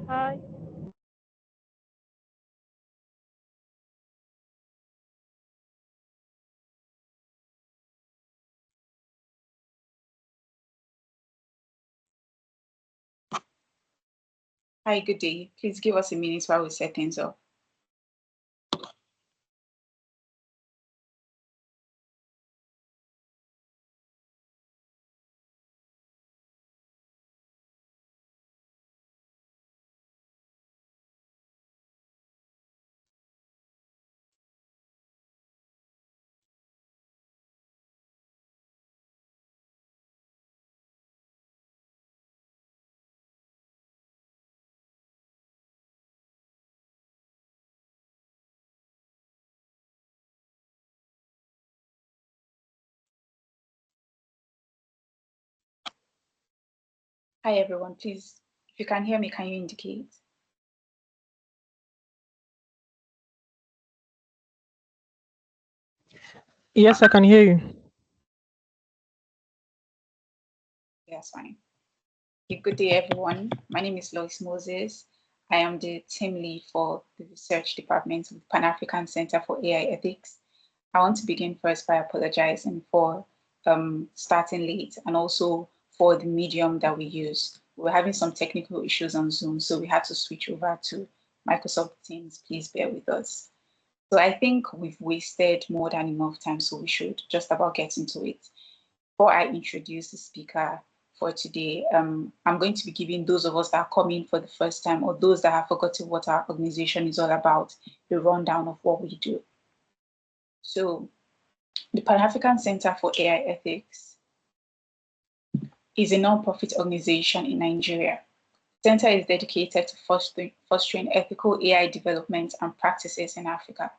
Hi. Hi, good day. Please give us a minute while we set things up. Hi, everyone. Please, if you can hear me, can you indicate? Yes, I can hear you. Yes, fine. Okay, good day, everyone. My name is Lois Moses. I am the team lead for the research department of the Pan-African Center for AI Ethics. I want to begin first by apologizing for starting late and also for the medium that we use. We were having some technical issues on Zoom, so we had to switch over to Microsoft Teams. Please bear with us. So I think we've wasted more than enough time, so we should just about get into it. Before I introduce the speaker for today, I'm going to be giving those of us that are coming for the first time or those that have forgotten what our organization is all about, the rundown of what we do. So the Pan-African Center for AI Ethics is a non-profit organization in Nigeria. The center is dedicated to fostering ethical AI development and practices in Africa.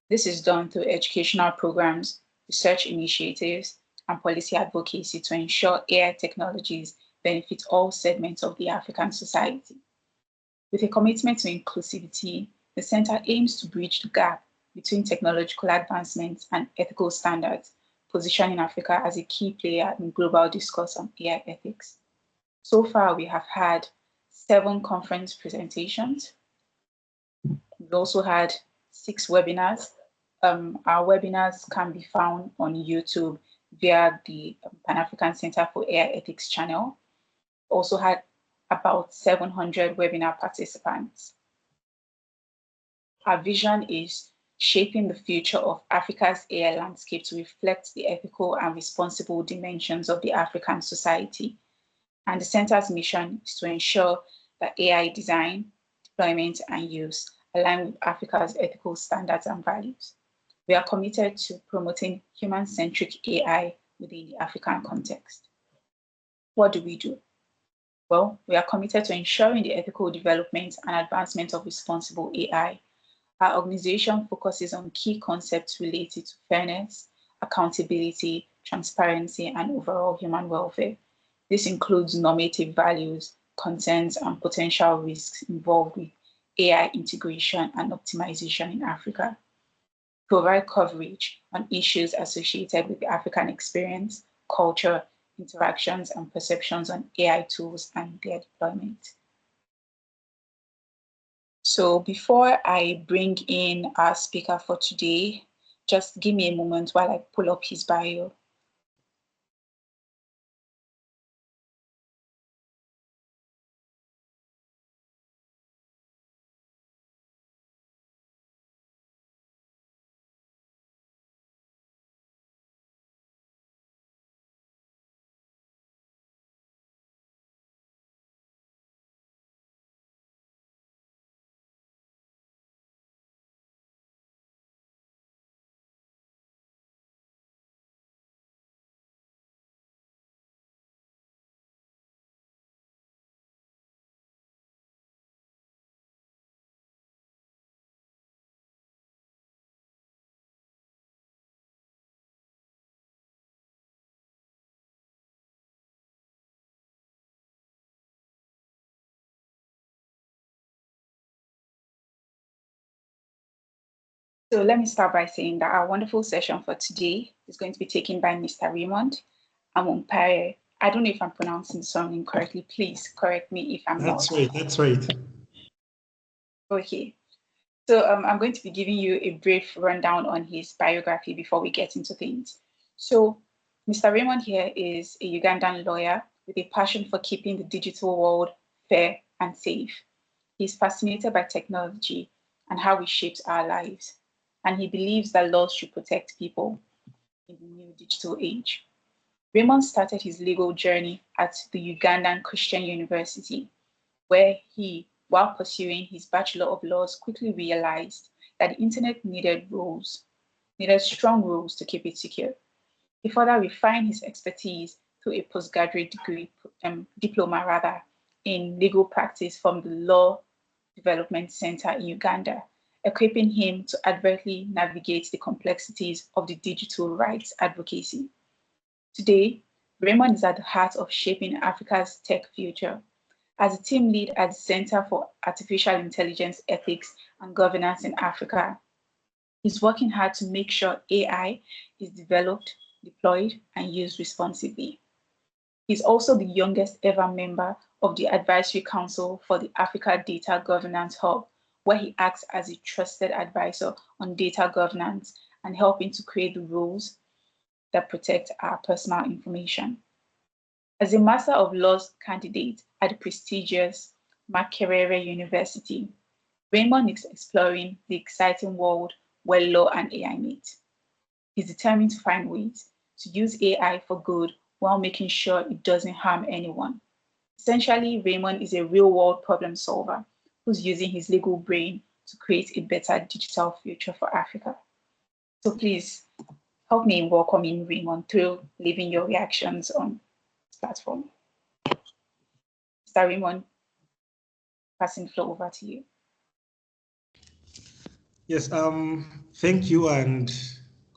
This is done through educational programs, research initiatives, and policy advocacy to ensure AI technologies benefit all segments of the African society. With a commitment to inclusivity, the center aims to bridge the gap between technological advancements and ethical standards, positioning Africa as a key player in global discourse on AI ethics. So far, we have had 7 conference presentations. We've also had 6 webinars. Our webinars can be found on YouTube via the Pan-African Center for AI Ethics channel. Also had about 700 webinar participants. Our vision is shaping the future of Africa's AI landscape to reflect the ethical and responsible dimensions of the African society. And the center's mission is to ensure that AI design, deployment, and use align with Africa's ethical standards and values. We are committed to promoting human-centric AI within the African context. What do we do? Well, we are committed to ensuring the ethical development and advancement of responsible AI. Our organization focuses on key concepts related to fairness, accountability, transparency, and overall human welfare. This includes normative values, concerns, and potential risks involved with AI integration and optimization in Africa. Provide coverage on issues associated with the African experience, culture, interactions, and perceptions on AI tools and their deployment. So before I bring in our speaker for today, just give me a moment while I pull up his bio. So let me start by saying that our wonderful session for today is going to be taken by Mr. Raymond Amumpare. I don't know if I'm pronouncing the surname correctly. Please correct me if I'm That's not. right. That's right. Okay, so I'm going to be giving you a brief rundown on his biography before we get into things. So Mr. Raymond here is a Ugandan lawyer with a passion for keeping the digital world fair and safe. He's fascinated by technology and how it shapes our lives, and he believes that laws should protect people in the new digital age. Raymond started his legal journey at the Ugandan Christian University, where he, while pursuing his Bachelor of Laws, quickly realized that the internet needed strong rules to keep it secure. He further refined his expertise through a postgraduate diploma in legal practice from the Law Development Center in Uganda, equipping him to advertly navigate the complexities of the digital rights advocacy. Today, Raymond is at the heart of shaping Africa's tech future. As a team lead at the Center for Artificial Intelligence Ethics and Governance in Africa, he's working hard to make sure AI is developed, deployed, and used responsibly. He's also the youngest ever member of the Advisory Council for the Africa Data Governance Hub, where he acts as a trusted advisor on data governance and helping to create the rules that protect our personal information. As a Master of Laws candidate at the prestigious Makerere University, Raymond is exploring the exciting world where law and AI meet. He's determined to find ways to use AI for good while making sure it doesn't harm anyone. Essentially, Raymond is a real-world problem solver who's using his legal brain to create a better digital future for Africa. So please help me in welcoming Raymond through leaving your reactions on this platform. Mr. Raymond, passing the floor over to you. Yes, thank you and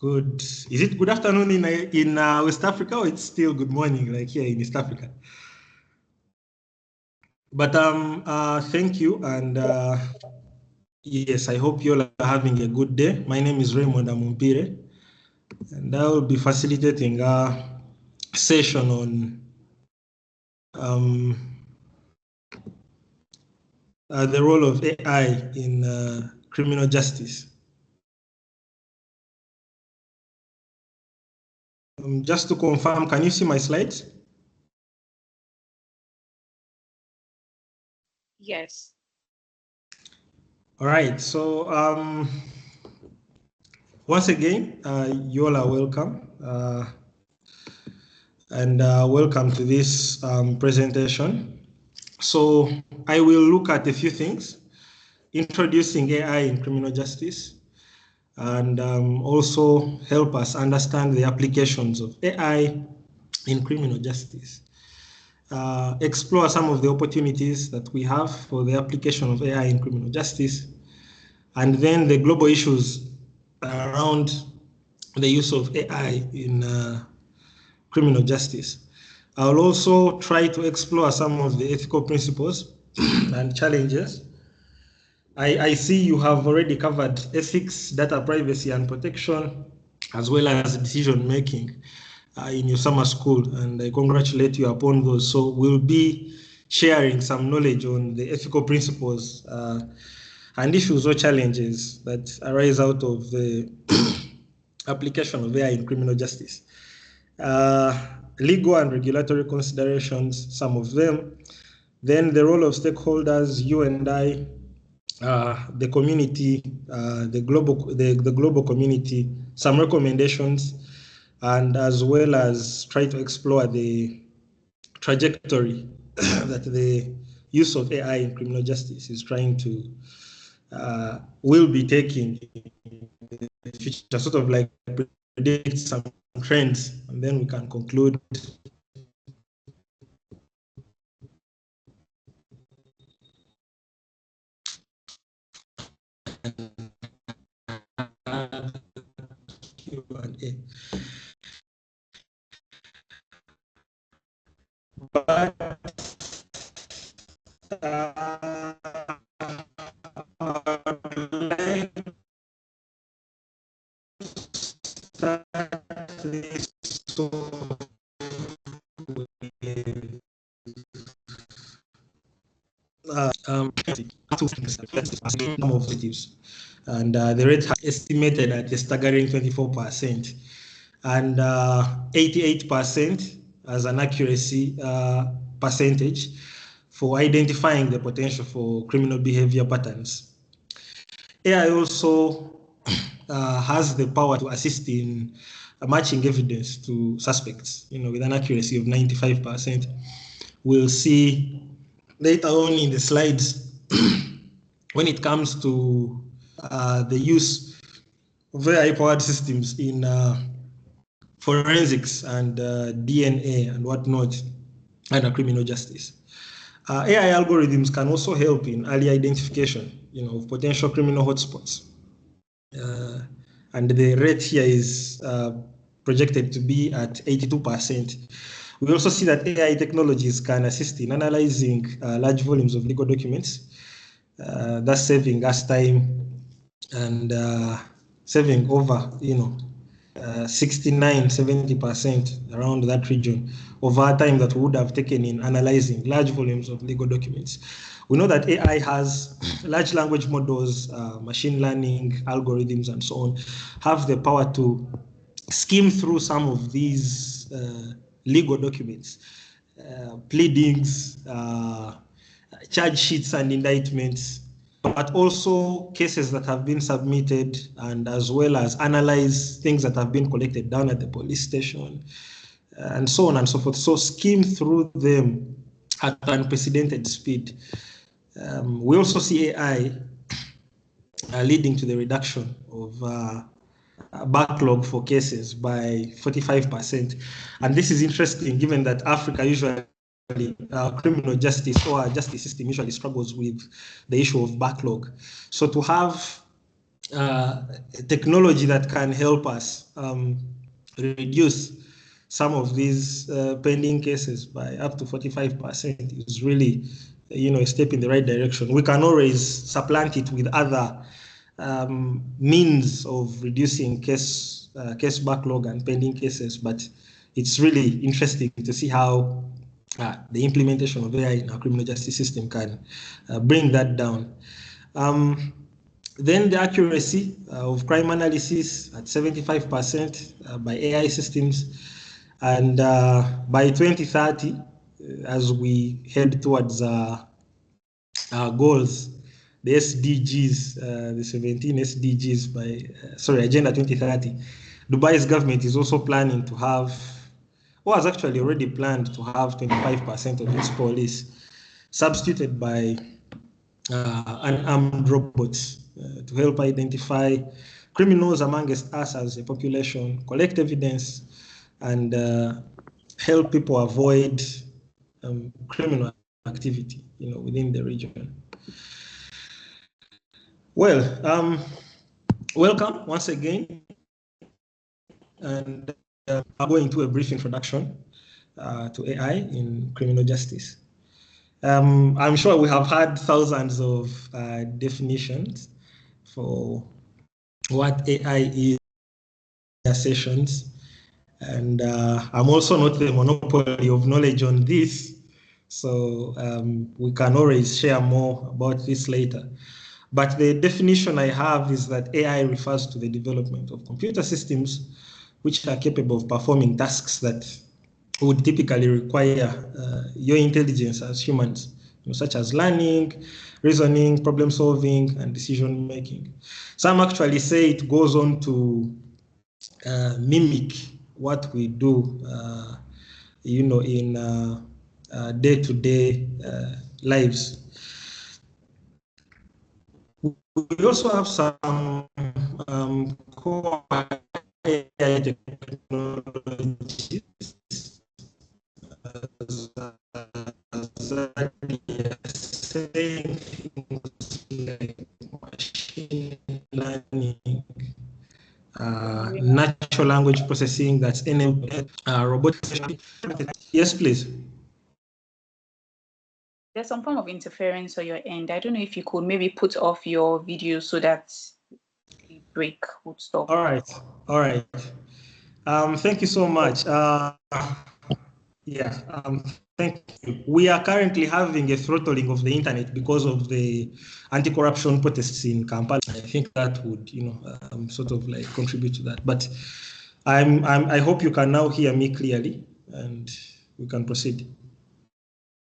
is it good afternoon in West Africa, or it's still good morning like here in East Africa? But thank you, and yes, I hope you all are having a good day. My name is Raymond Amumpire, and I will be facilitating a session on the role of AI in criminal justice. Just to confirm, can you see my slides? Yes. All right, so once again, you all are welcome. And welcome to this presentation. So I will look at a few things, introducing AI in criminal justice, and also help us understand the applications of AI in criminal justice. Explore some of the opportunities that we have for the application of AI in criminal justice, and then the global issues around the use of AI in criminal justice. I'll also try to explore some of the ethical principles and challenges. I see you have already covered ethics, data privacy and protection, as well as decision making in your summer school, and I congratulate you upon those. So we'll be sharing some knowledge on the ethical principles and issues or challenges that arise out of the application of AI in criminal justice. Legal and regulatory considerations, some of them. Then the role of stakeholders, you and I, the community, the global community, some recommendations, and as well as try to explore the trajectory that the use of AI in criminal justice is trying to will be taking in the future, sort of like predict some trends, and then we can conclude. Q&A. But to some of positives. And the rate is estimated at a staggering 24%, and 88% as an accuracy percentage for identifying the potential for criminal behavior patterns. AI also has the power to assist in matching evidence to suspects, with an accuracy of 95%. We'll see later on in the slides when it comes to the use of AI-powered systems in forensics and DNA and whatnot under criminal justice. AI algorithms can also help in early identification, of potential criminal hotspots. And the rate here is projected to be at 82%. We also see that AI technologies can assist in analyzing large volumes of legal documents, thus saving us time and saving over, 69, 70% around that region of our time that we would have taken in analyzing large volumes of legal documents. We know that AI has large language models, machine learning algorithms, and so on, have the power to skim through some of these legal documents, pleadings, charge sheets and indictments, but also cases that have been submitted, and as well as analyze things that have been collected down at the police station, and so on and so forth. So skim through them at unprecedented speed. We also see AI leading to the reduction of backlog for cases by 45%. And this is interesting given that Africa usually, criminal justice or our justice system usually struggles with the issue of backlog. So to have technology that can help us reduce some of these pending cases by up to 45% is really, a step in the right direction. We can always supplant it with other means of reducing case backlog and pending cases, but it's really interesting to see how the implementation of AI in our criminal justice system can bring that down. Then the accuracy of crime analysis at 75% by AI systems, and by 2030, as we head towards our goals, the SDGs, the 17 SDGs Agenda 2030, Dubai's government is also planning to have, or has actually already planned to have 25% of its police substituted by unarmed robots to help identify criminals amongst us as a population, collect evidence, and help people avoid criminal activity, within the region. Well, welcome once again, and I'll go into a brief introduction to AI in criminal justice. I'm sure we have had thousands of definitions for what AI is in sessions, and I'm also not the monopoly of knowledge on this, so we can always share more about this later. But the definition I have is that AI refers to the development of computer systems which are capable of performing tasks that would typically require your intelligence as humans, such as learning, reasoning, problem solving, and decision making. Some actually say it goes on to mimic what we do, in day-to-day lives. We also have some core AI technologies like machine learning, natural language processing, that's NLP, robotics. Yes, please. There's some form of interference on your end. I don't know if you could maybe put off your video so that the break would stop. All right. Thank you so much. Yeah, thank you. We are currently having a throttling of the internet because of the anti-corruption protests in Kampala. I think that would, sort of like contribute to that. But I hope you can now hear me clearly, and we can proceed.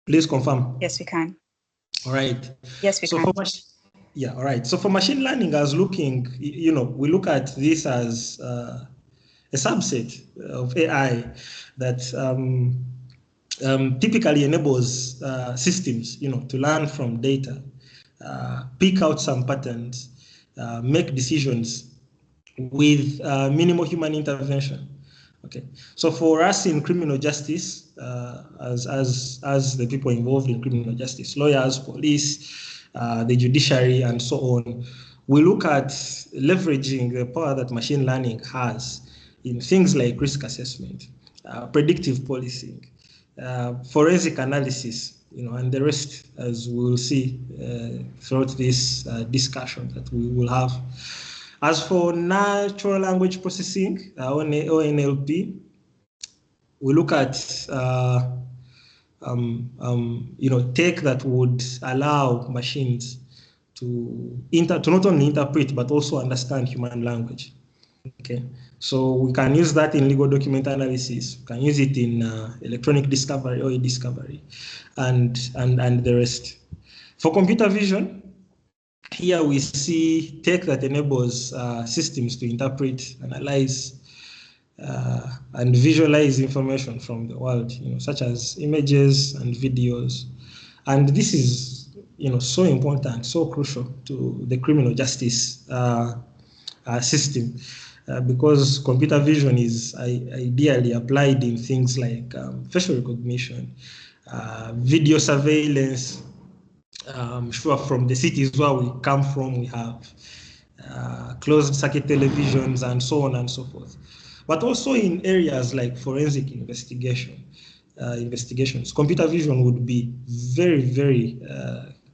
Please confirm. Yes, we can. All right. Yes, we can. Yeah, all right. So for machine learning, as looking, we look at this as a subset of AI that typically enables systems, to learn from data, pick out some patterns, make decisions with minimal human intervention. Okay, so for us in criminal justice, as the people involved in criminal justice, lawyers, police, the judiciary, and so on, we look at leveraging the power that machine learning has in things like risk assessment, predictive policing, forensic analysis, and the rest, as we will see throughout this discussion that we will have. As for natural language processing, or NLP, we look at tech that would allow machines to not only interpret but also understand human language. Okay, so we can use that in legal document analysis. We can use it in electronic discovery or e-discovery, and the rest. For computer vision, here we see tech that enables systems to interpret, analyze, and visualize information from the world, such as images and videos. And this is, so important, so crucial to the criminal justice system, because computer vision is ideally applied in things like facial recognition, video surveillance. Sure, from the cities where we come from, we have closed circuit televisions and so on and so forth. But also in areas like forensic investigations, computer vision would be very, very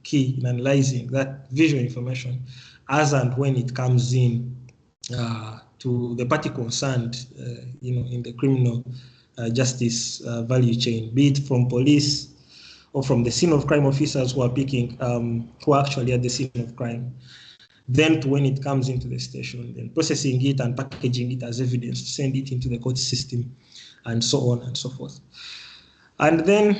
key in analyzing that visual information as and when it comes in to the party concerned, in the criminal justice value chain, be it from police or from the scene of crime officers who are who are actually at the scene of crime, then to when it comes into the station, then processing it and packaging it as evidence to send it into the court system, and so on and so forth. And then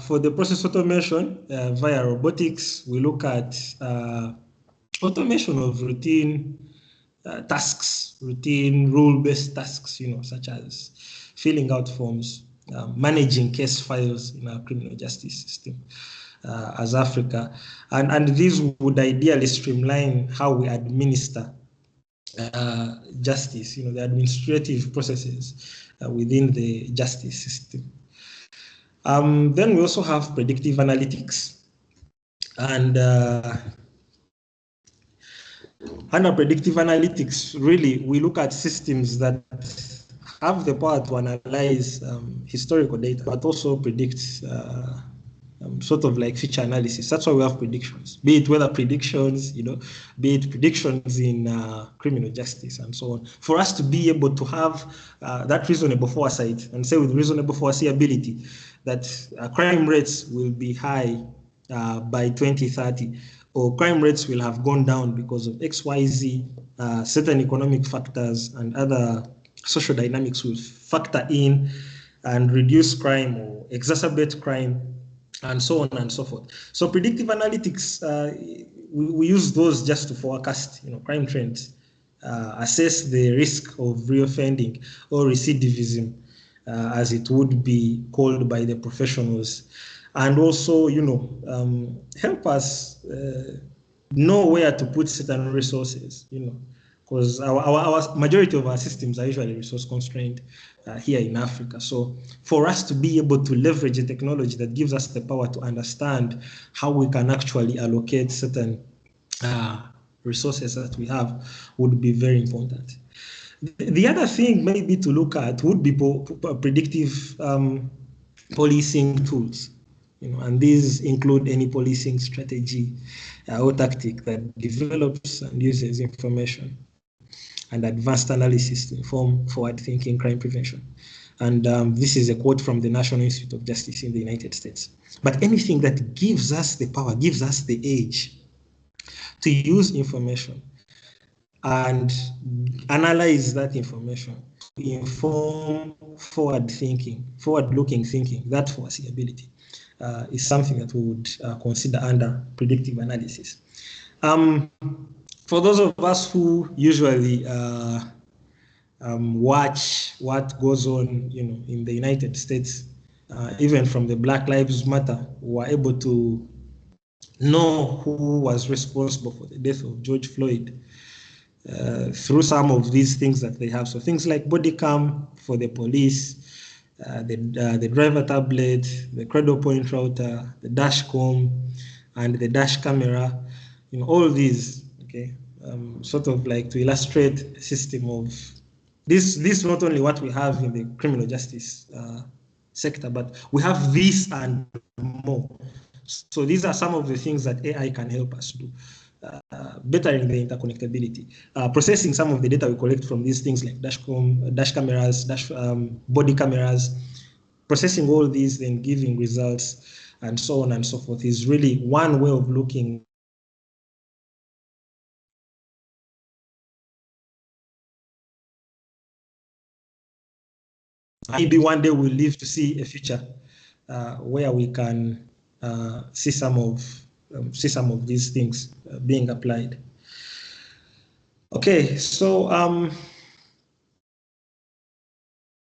for the process automation via robotics, we look at automation of routine tasks, routine rule-based tasks, such as filling out forms, managing case files in our criminal justice system as Africa. And these would ideally streamline how we administer justice, the administrative processes within the justice system. Then we also have predictive analytics. And under predictive analytics, really, we look at systems that have the power to analyze historical data, but also predict sort of like future analysis. That's why we have predictions, be it weather predictions, be it predictions in criminal justice and so on. For us to be able to have that reasonable foresight, and say with reasonable foreseeability that crime rates will be high by 2030, or crime rates will have gone down because of XYZ, certain economic factors and other social dynamics will factor in and reduce crime or exacerbate crime, and so on and so forth. So predictive analytics, we use those just to forecast, crime trends, assess the risk of reoffending or recidivism, as it would be called by the professionals, and also, help us know where to put certain resources, because our majority of our systems are usually resource constrained here in Africa. So for us to be able to leverage a technology that gives us the power to understand how we can actually allocate certain resources that we have would be very important. The other thing maybe to look at would be predictive policing tools, and these include any policing strategy or tactic that develops and uses information and advanced analysis to inform forward-thinking crime prevention. And this is a quote from the National Institute of Justice in the United States. But anything that gives us the power, gives us the edge to use information and analyze that information to inform forward-looking thinking, that foreseeability is something that we would consider under predictive analysis. For those of us who usually watch what goes on, in the United States, even from the Black Lives Matter, were able to know who was responsible for the death of George Floyd through some of these things that they have. So things like body cam for the police, the driver tablet, the cradle point router, the dash cam, and the dash camera, all of these, okay, sort of like to illustrate a system of this not only what we have in the criminal justice sector, but we have this and more. So these are some of the things that AI can help us do. Bettering the interconnectability, processing some of the data we collect from these things like dash cameras, body cameras, processing all these, then giving results, and so on and so forth, is really one way of looking. Maybe one day we'll live to see a future where we can see some of these things being applied. Okay, so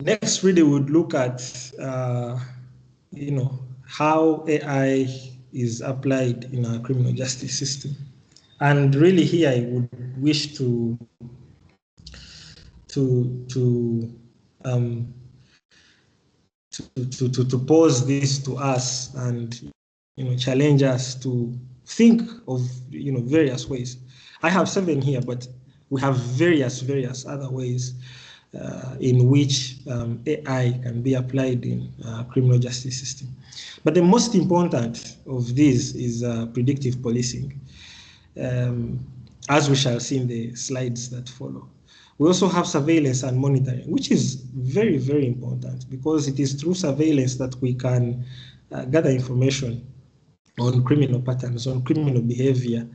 next really would look at how AI is applied in our criminal justice system. And really here I would wish to pose this to us and challenge us to think of various ways. I have 7 here, but we have various other ways in which AI can be applied in criminal justice system. But the most important of these is predictive policing, as we shall see in the slides that follow. We also have surveillance and monitoring, which is very, very important, because it is through surveillance that we can gather information on criminal patterns, on criminal behavior,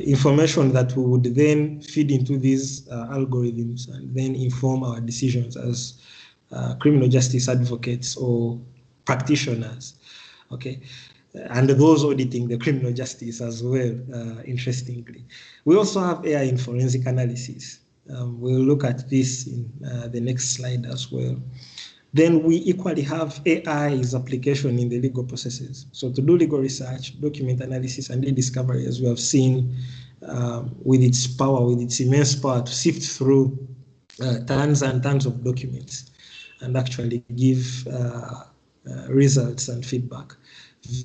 information that we would then feed into these algorithms and then inform our decisions as criminal justice advocates or practitioners, okay? And those auditing the criminal justice as well, interestingly. We also have AI in forensic analysis. We'll look at this in the next slide as well. Then we equally have AI's application in the legal processes. So to do legal research, document analysis, and e-discovery, as we have seen, with its power, with its immense power to sift through tons and tons of documents and actually give results and feedback.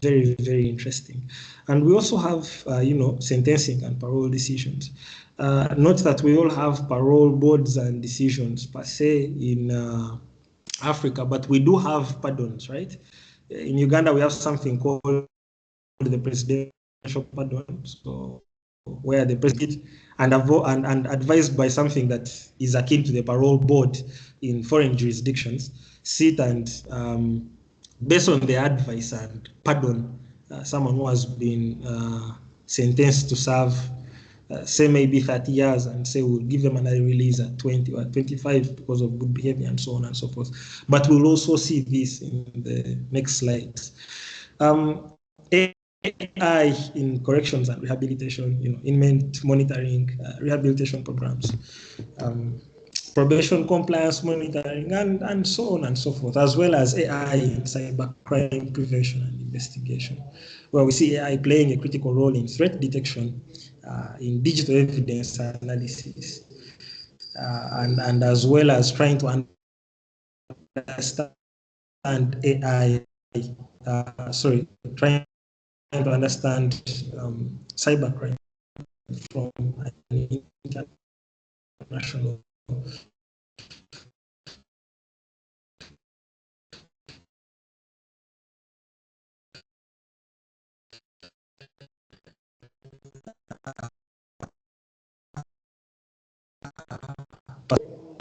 Very, very interesting. And we also have, sentencing and parole decisions. Note that we all have parole boards and decisions per se in Africa, but we do have pardons, right? In Uganda, we have something called the presidential pardon, so where the president and advised by something that is akin to the parole board in foreign jurisdictions sit and based on their advice and pardon someone who has been sentenced to serve say maybe 30 years, and say we'll give them another release at 20 or 25 because of good behavior and so on and so forth. But we'll also see this in the next slides. AI in corrections and rehabilitation, inmate monitoring, rehabilitation programs, probation compliance monitoring, and so on and so forth, as well as AI in cybercrime prevention and investigation, where we see AI playing a critical role in threat detection, in digital evidence analysis, and as well as trying to understand AI, trying to understand cybercrime from an international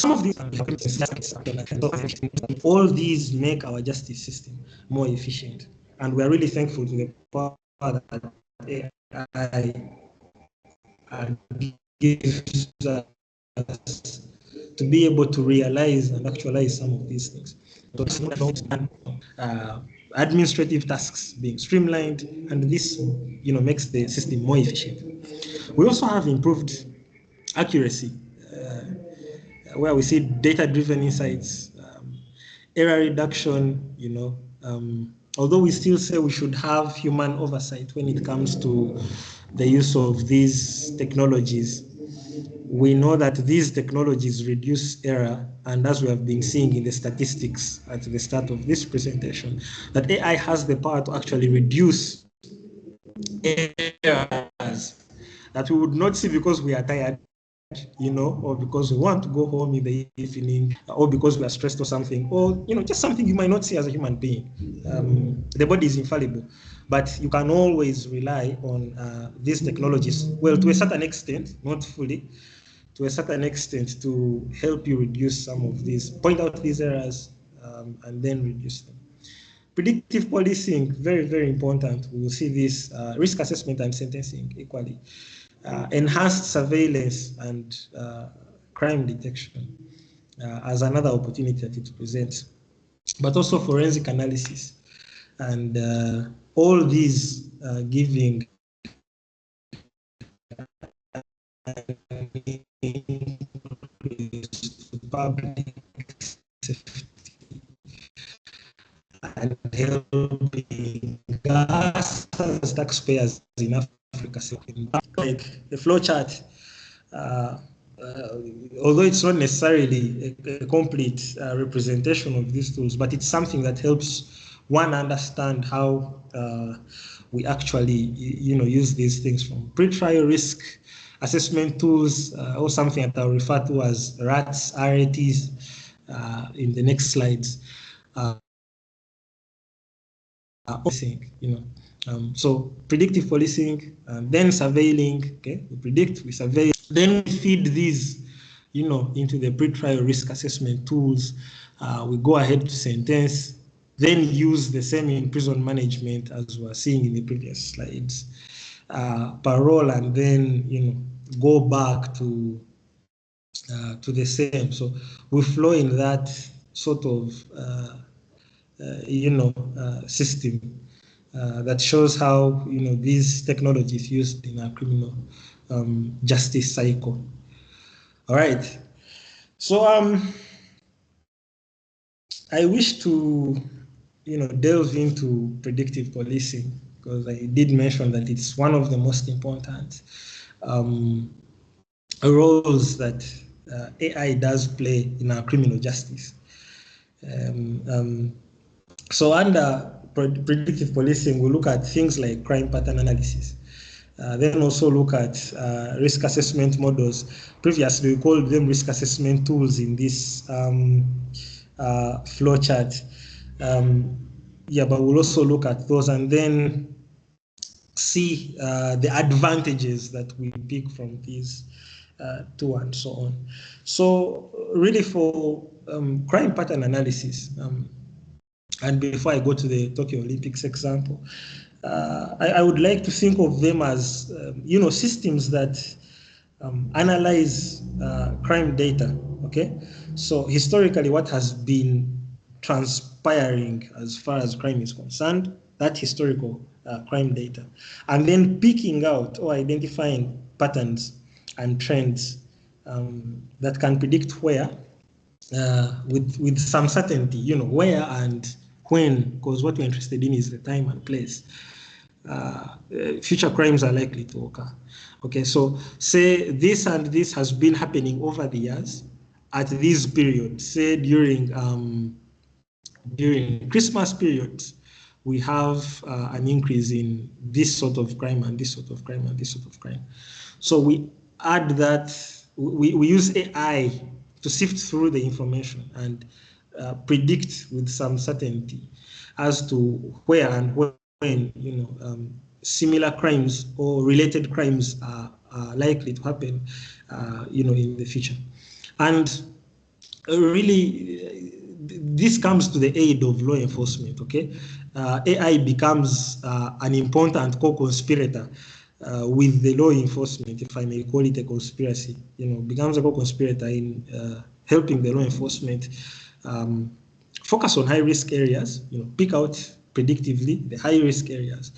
some of these all these make our justice system more efficient, and we are really thankful to the power that AI gives us to be able to realize and actualize some of these things. Administrative tasks being streamlined, and this makes the system more efficient. We also have improved accuracy, where we see data-driven insights, error reduction. Although we still say we should have human oversight when it comes to the use of these technologies, we know that these technologies reduce error, and as we have been seeing in the statistics at the start of this presentation, that AI has the power to actually reduce errors that we would not see because we are tired, or because we want to go home in the evening, or because we are stressed or something, or just something you might not see as a human being. The body is infallible, but you can always rely on these technologies, well, to a certain extent, not fully, to a certain extent, to help you reduce some of these, point out these errors, and then reduce them. Predictive policing, very, very important. We will see this, risk assessment and sentencing equally. Enhanced surveillance and crime detection as another opportunity that it presents, but also forensic analysis, and all these giving public safety and helping us as taxpayers in Africa. Like the flowchart, although it's not necessarily a complete representation of these tools, but it's something that helps one understand how we actually, use these things, from pre-trial risk assessment tools, or something that I'll refer to as RATs, in the next slides. So predictive policing, then surveilling. Okay, we predict, we surveil, then we feed these, into the pre-trial risk assessment tools. We go ahead to sentence, then use the same in prison management as we were seeing in the previous slides. Parole, and then go back to the same. So we flow in that sort of system that shows how these technologies used in our criminal justice cycle. All right. So I wish to delve into predictive policing, because I did mention that it's one of the most important roles that AI does play in our criminal justice. So under predictive policing, we look at things like crime pattern analysis. Then also look at risk assessment models. Previously, we called them risk assessment tools in this flowchart. But we'll also look at those and then see the advantages that we pick from these two and so on. So really for crime pattern analysis, and before I go to the Tokyo Olympics example, I would like to think of them as systems that analyze crime data. Okay, so historically, what has been transpiring as far as crime is concerned, that historical crime data, and then picking out or identifying patterns and trends that can predict where, with some certainty, where and when, because what we're interested in is the time and place future crimes are likely to occur. Okay, so say this and this has been happening over the years at this period. Say during Christmas periods, we have an increase in this sort of crime and this sort of crime and this sort of crime. So we add that, we use AI to sift through the information and predict with some certainty as to where and when similar crimes or related crimes are likely to happen in the future. And really, this comes to the aid of law enforcement, okay? AI becomes an important co-conspirator with the law enforcement, if I may call it a conspiracy, becomes a co-conspirator in helping the law enforcement focus on high-risk areas, pick out predictively the high-risk areas,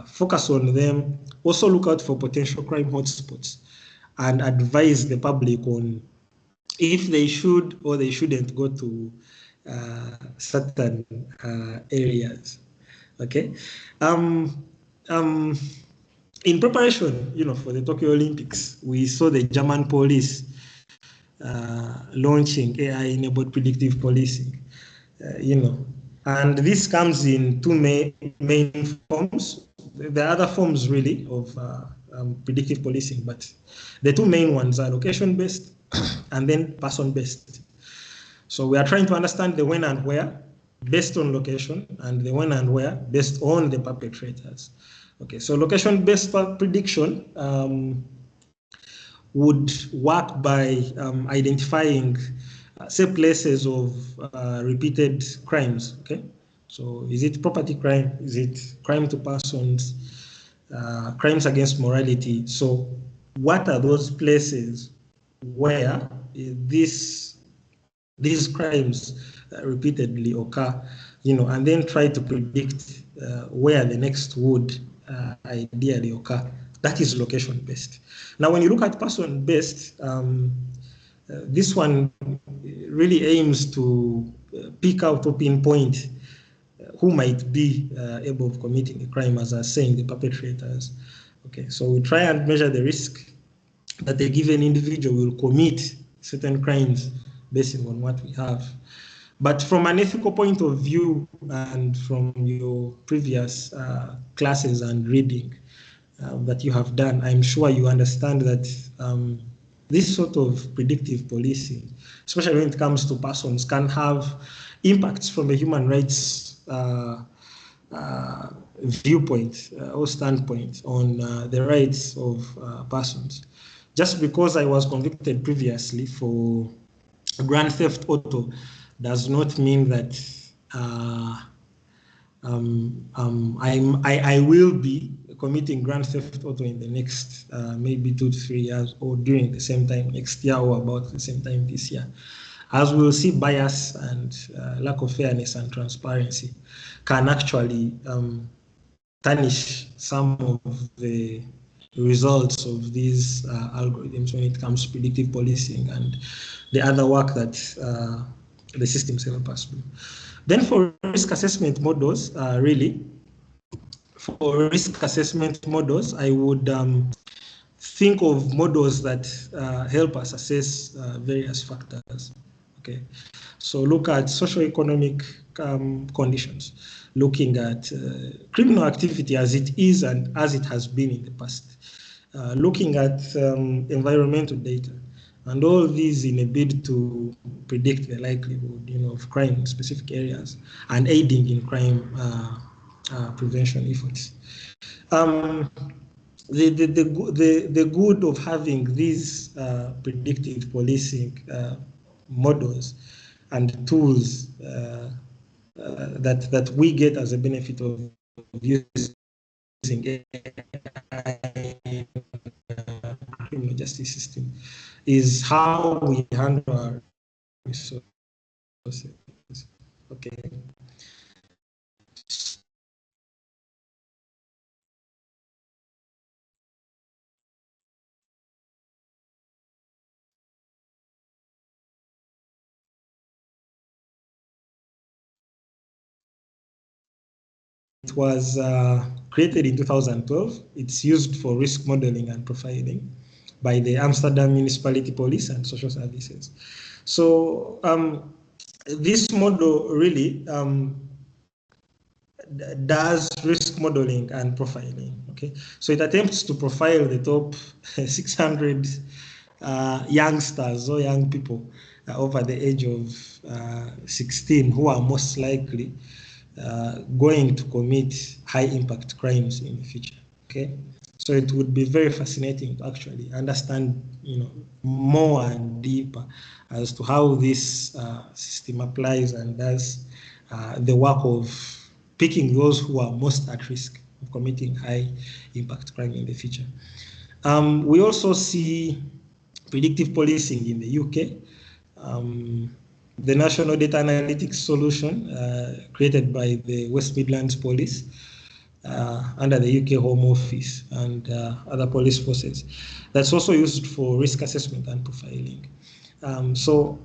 focus on them, also look out for potential crime hotspots, and advise the public on if they should or they shouldn't go to certain areas. Okay. In preparation, for the Tokyo Olympics, we saw the German police launching AI-enabled predictive policing. And this comes in two main forms. There are other forms really of predictive policing, but the two main ones are location-based and then person-based. So we are trying to understand the when and where based on location, and the when and where based on the perpetrators. Okay, so location-based prediction would work by identifying say places of repeated crimes. Okay, so is it property crime? Is it crime to persons? Crimes against morality? So what are those places where these crimes repeatedly occur, and then try to predict where the next would ideally occur? That is location-based. Now, when you look at person-based, this one really aims to pick out or pinpoint who might be able of committing a crime, as I was saying, the perpetrators. Okay, so we try and measure the risk that a given individual will commit certain crimes based on what we have. But from an ethical point of view, and from your previous classes and reading that you have done, I'm sure you understand that this sort of predictive policing, especially when it comes to persons, can have impacts from a human rights viewpoint or standpoint on the rights of persons. Just because I was convicted previously for grand theft auto does not mean that I will be committing grand theft auto in the next maybe 2 to 3 years, or during the same time next year, or about the same time this year. As we'll see, bias and lack of fairness and transparency can actually tarnish some of the results of these algorithms when it comes to predictive policing and the other work that the systems help us do. Then for risk assessment models, I would think of models that help us assess various factors. Okay, so look at socioeconomic conditions, looking at criminal activity as it is and as it has been in the past, looking at environmental data, and all of these in a bid to predict the likelihood, of crime in specific areas and aiding in crime prevention efforts. The good of having these predictive policing models and tools that we get as a benefit of using AI in the criminal justice system is how we handle our resources. Okay. It was created in 2012. It's used for risk modeling and profiling by the Amsterdam Municipality Police and Social Services. So this model really does risk modeling and profiling. Okay, so it attempts to profile the top 600 youngsters or young people over the age of 16 who are most likely going to commit high impact crimes in the future. Okay, So it would be very fascinating to actually understand, more and deeper as to how this system applies and does the work of picking those who are most at risk of committing high impact crime in the future. We also see predictive policing in the UK. The National Data Analytics Solution created by the West Midlands Police under the UK Home Office and other police forces. That's also used for risk assessment and profiling. So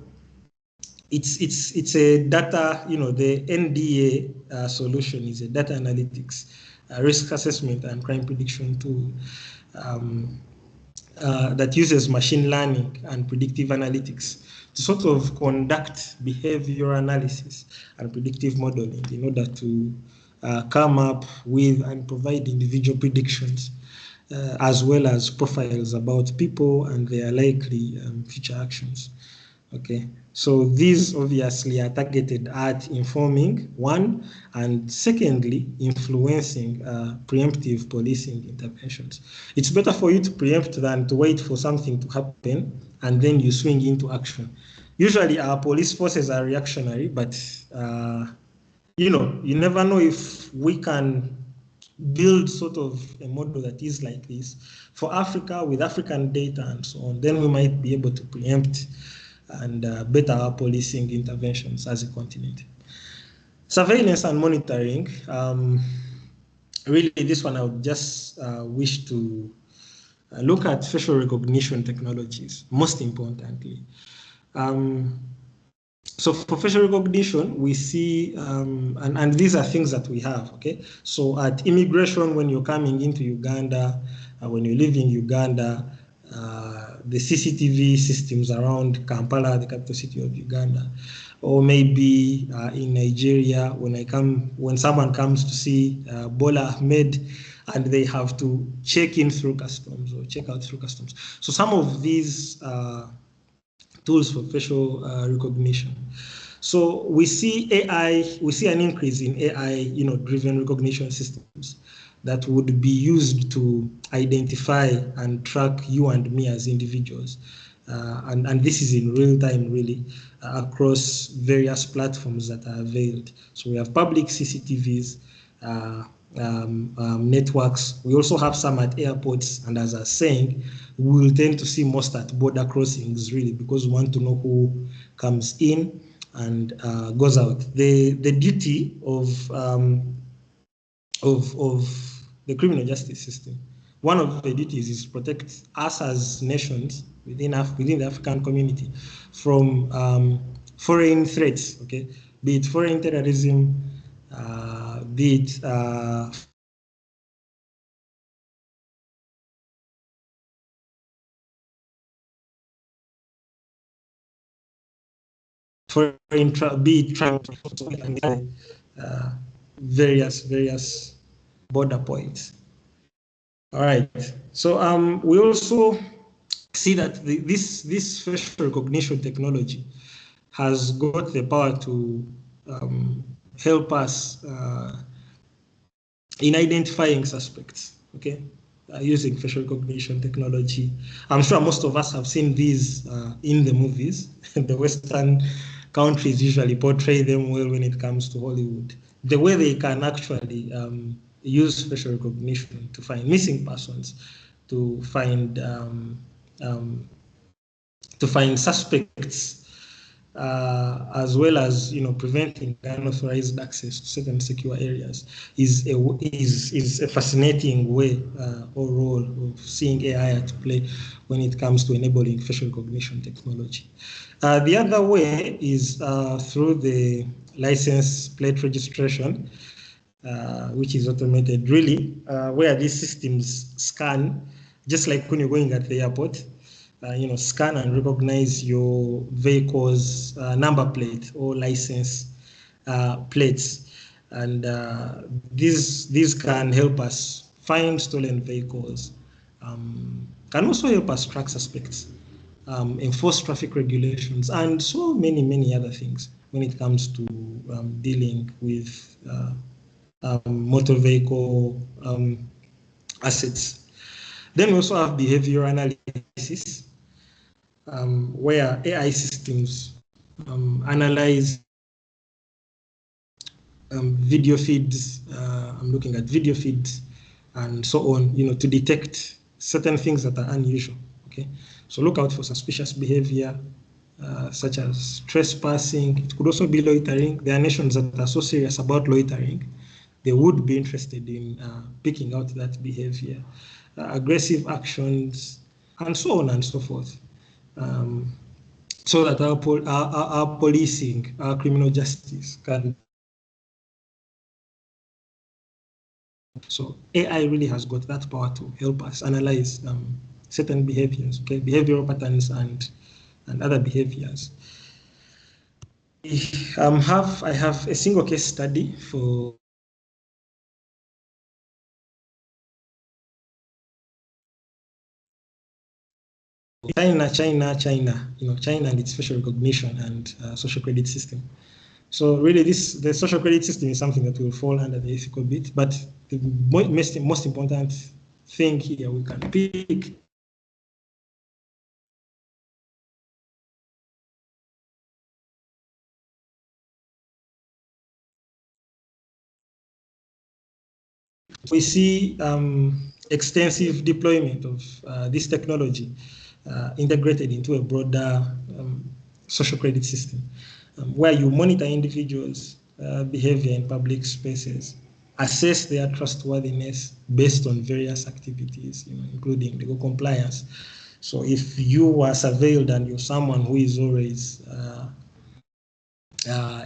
it's a data, the NDA solution is a data analytics, risk assessment and crime prediction tool that uses machine learning and predictive analytics to sort of conduct behavioral analysis and predictive modeling in order to come up with and provide individual predictions as well as profiles about people and their likely future actions. Okay, so these obviously are targeted at informing, one, and secondly, influencing preemptive policing interventions. It's better for you to preempt than to wait for something to happen and then you swing into action. Usually our police forces are reactionary, but you never know if we can build sort of a model that is like this for Africa with African data and so on. Then we might be able to preempt and better our policing interventions as a continent. Surveillance and monitoring. Really, this one I would just wish to look at facial recognition technologies, most importantly. So for facial recognition, we see, and these are things that we have, okay? So at immigration, when you're coming into Uganda, when you live in Uganda, the CCTV systems around Kampala, the capital city of Uganda, or maybe in Nigeria, when someone comes to see Bola Ahmed and they have to check in through customs or check out through customs. So some of these tools for facial recognition. So we see AI, we see an increase in AI, driven recognition systems that would be used to identify and track you and me as individuals. And this is in real time, really, across various platforms that are availed. So we have public CCTVs, networks. We also have some at airports, and as I was saying, we will tend to see most at border crossings, really, because we want to know who comes in and goes out. The duty of the criminal justice system, one of the duties is to protect us as nations within the African community from foreign threats, okay? Be it foreign terrorism, be it foreign various border points. All right. So we also see that this facial recognition technology has got the power to help us in identifying suspects. Okay. Using facial recognition technology. I'm sure most of us have seen these in the movies. The Western countries usually portray them well when it comes to Hollywood. The way they can actually use facial recognition to find missing persons, to find suspects, as well as preventing unauthorized access to certain secure areas is a fascinating way or role of seeing AI at play when it comes to enabling facial recognition technology. The other way is through the license plate registration, which is automated, really, where these systems scan, just like when you're going at the airport. Scan and recognize your vehicle's number plate or license plates. And these can help us find stolen vehicles, can also help us track suspects, enforce traffic regulations, and so many other things when it comes to dealing with motor vehicle assets. Then we also have behavioral analysis, where AI systems analyze video feeds. I'm looking at video feeds and so on, to detect certain things that are unusual. Okay, so look out for suspicious behavior, such as trespassing. It could also be loitering. There are nations that are so serious about loitering, they would be interested in picking out that behavior, aggressive actions, and so on and so forth. So that our policing, our criminal justice can. So AI really has got that power to help us analyze certain behaviors, okay, behavioral patterns and other behaviors. I have a single case study for China, China and its facial recognition and social credit system. So really, the social credit system is something that will fall under the ethical bit, but the most important thing here we can pick we see extensive deployment of this technology integrated into a broader social credit system, where you monitor individuals' behavior in public spaces, assess their trustworthiness based on various activities, including legal compliance. So if you are surveilled and you're someone who is always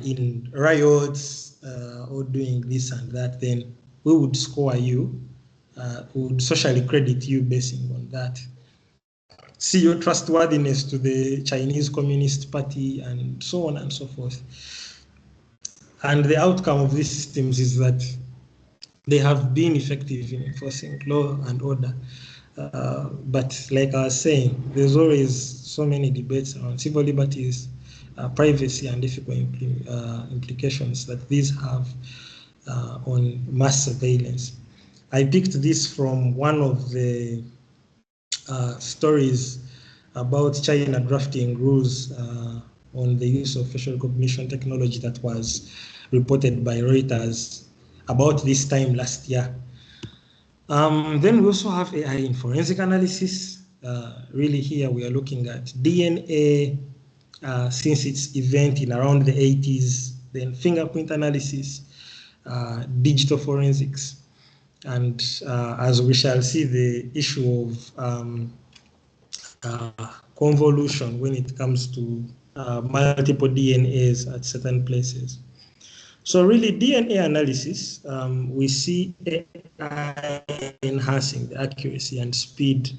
in riots or doing this and that, then we would score you, would socially credit you basing on that. See your trustworthiness to the Chinese Communist Party and so on and so forth. And the outcome of these systems is that they have been effective in enforcing law and order. But like I was saying, there's always so many debates around civil liberties, privacy and ethical implications that these have on mass surveillance. I picked this from one of the stories about China drafting rules on the use of facial recognition technology that was reported by Reuters about this time last year. Then we also have AI in forensic analysis. Really here we are looking at DNA since its event in around the 80s, then fingerprint analysis, digital forensics, and as we shall see, the issue of convolution when it comes to multiple DNAs at certain places. So really DNA analysis, we see AI enhancing the accuracy and speed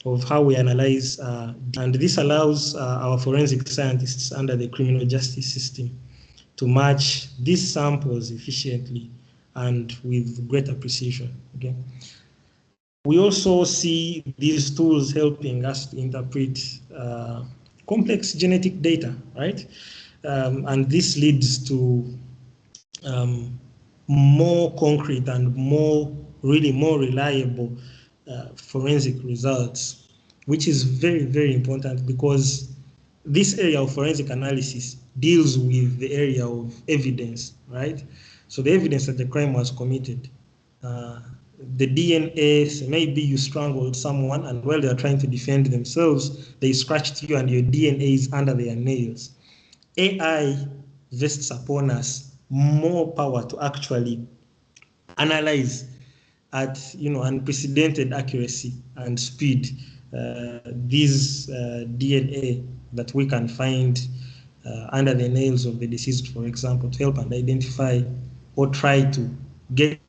of how we analyze, and this allows our forensic scientists under the criminal justice system to match these samples efficiently and with greater precision. Okay. We also see these tools helping us to interpret complex genetic data, right? And this leads to more concrete and more reliable forensic results, which is very, very important because this area of forensic analysis deals with the area of evidence, right? So the evidence that the crime was committed. The DNA, so maybe you strangled someone and while they're trying to defend themselves, they scratched you and your DNA is under their nails. AI vests upon us more power to actually analyze at unprecedented accuracy and speed these DNA that we can find under the nails of the deceased, for example, to help and identify or try to get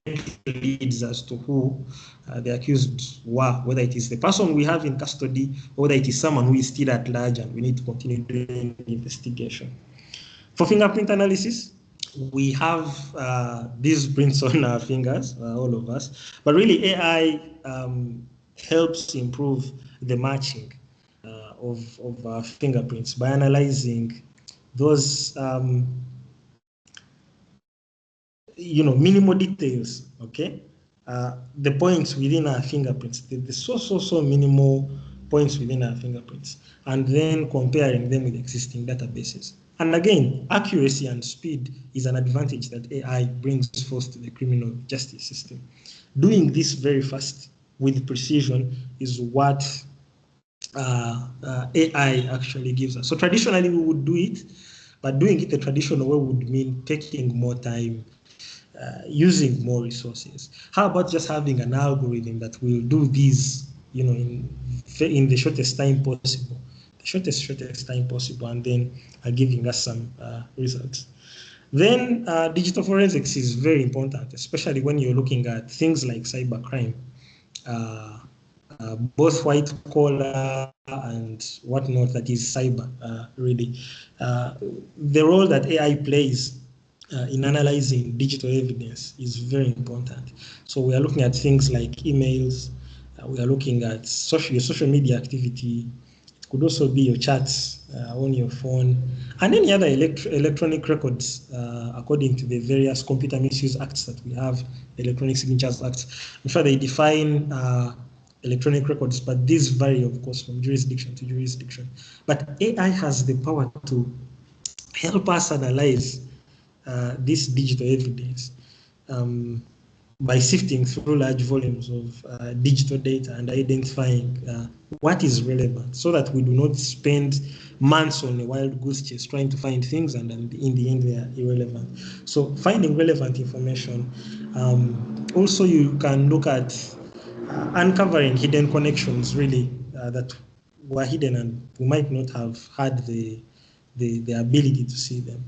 leads as to who the accused were, whether it is the person we have in custody or whether it is someone who is still at large and we need to continue doing the investigation. For fingerprint analysis, we have these prints on our fingers, all of us, but really AI helps improve the matching of our fingerprints by analyzing those minimal details, okay, the points within our fingerprints, the so minimal points within our fingerprints, and then comparing them with existing databases. And again, accuracy and speed is an advantage that AI brings forth to the criminal justice system. Doing this very fast with precision is what AI actually gives us. So traditionally we would do it, but doing it the traditional way would mean taking more time, using more resources. How about just having an algorithm that will do these, in the shortest time possible, shortest time possible, and then giving us some results. Then digital forensics is very important, especially when you're looking at things like cybercrime, both white collar and whatnot, that is cyber, really. The role that AI plays in analyzing digital evidence is very important. So we are looking at things like emails, we are looking at your social media activity. It could also be your chats on your phone, and any other electronic records according to the various Computer Misuse Acts that we have, Electronic Signatures Acts. I'm sure they define electronic records, but these vary, of course, from jurisdiction to jurisdiction. But AI has the power to help us analyze this digital evidence by sifting through large volumes of digital data and identifying what is relevant, so that we do not spend months on a wild goose chase trying to find things and in the end they are irrelevant. So finding relevant information. Also, you can look at uncovering hidden connections, really, that were hidden and we might not have had the ability to see them.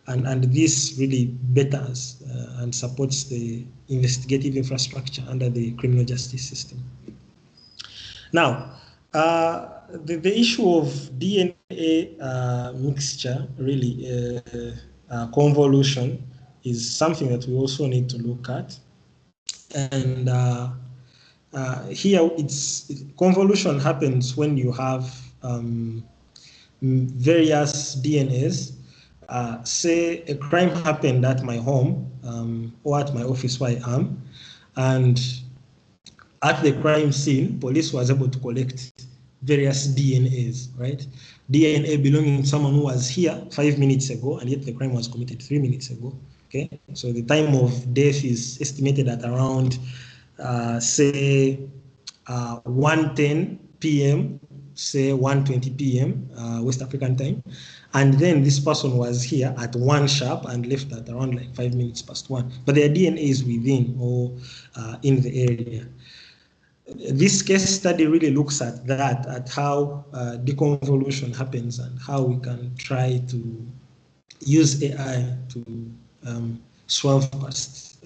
And this really betters and supports the investigative infrastructure under the criminal justice system. Now, the issue of DNA mixture, really, convolution, is something that we also need to look at. And here, convolution happens when you have various DNAs. Say a crime happened at my home or at my office where I am, and at the crime scene, police was able to collect various DNAs, right? DNA belonging to someone who was here 5 minutes ago, and yet the crime was committed 3 minutes ago. Okay, so the time of death is estimated at around, say, 1:10 p.m., say 1:20 p.m. West African time, and then this person was here at 1 sharp and left at around like 5 minutes past 1. But their DNA is within or in the area. This case study really looks at that, at how deconvolution happens and how we can try to use AI to solve past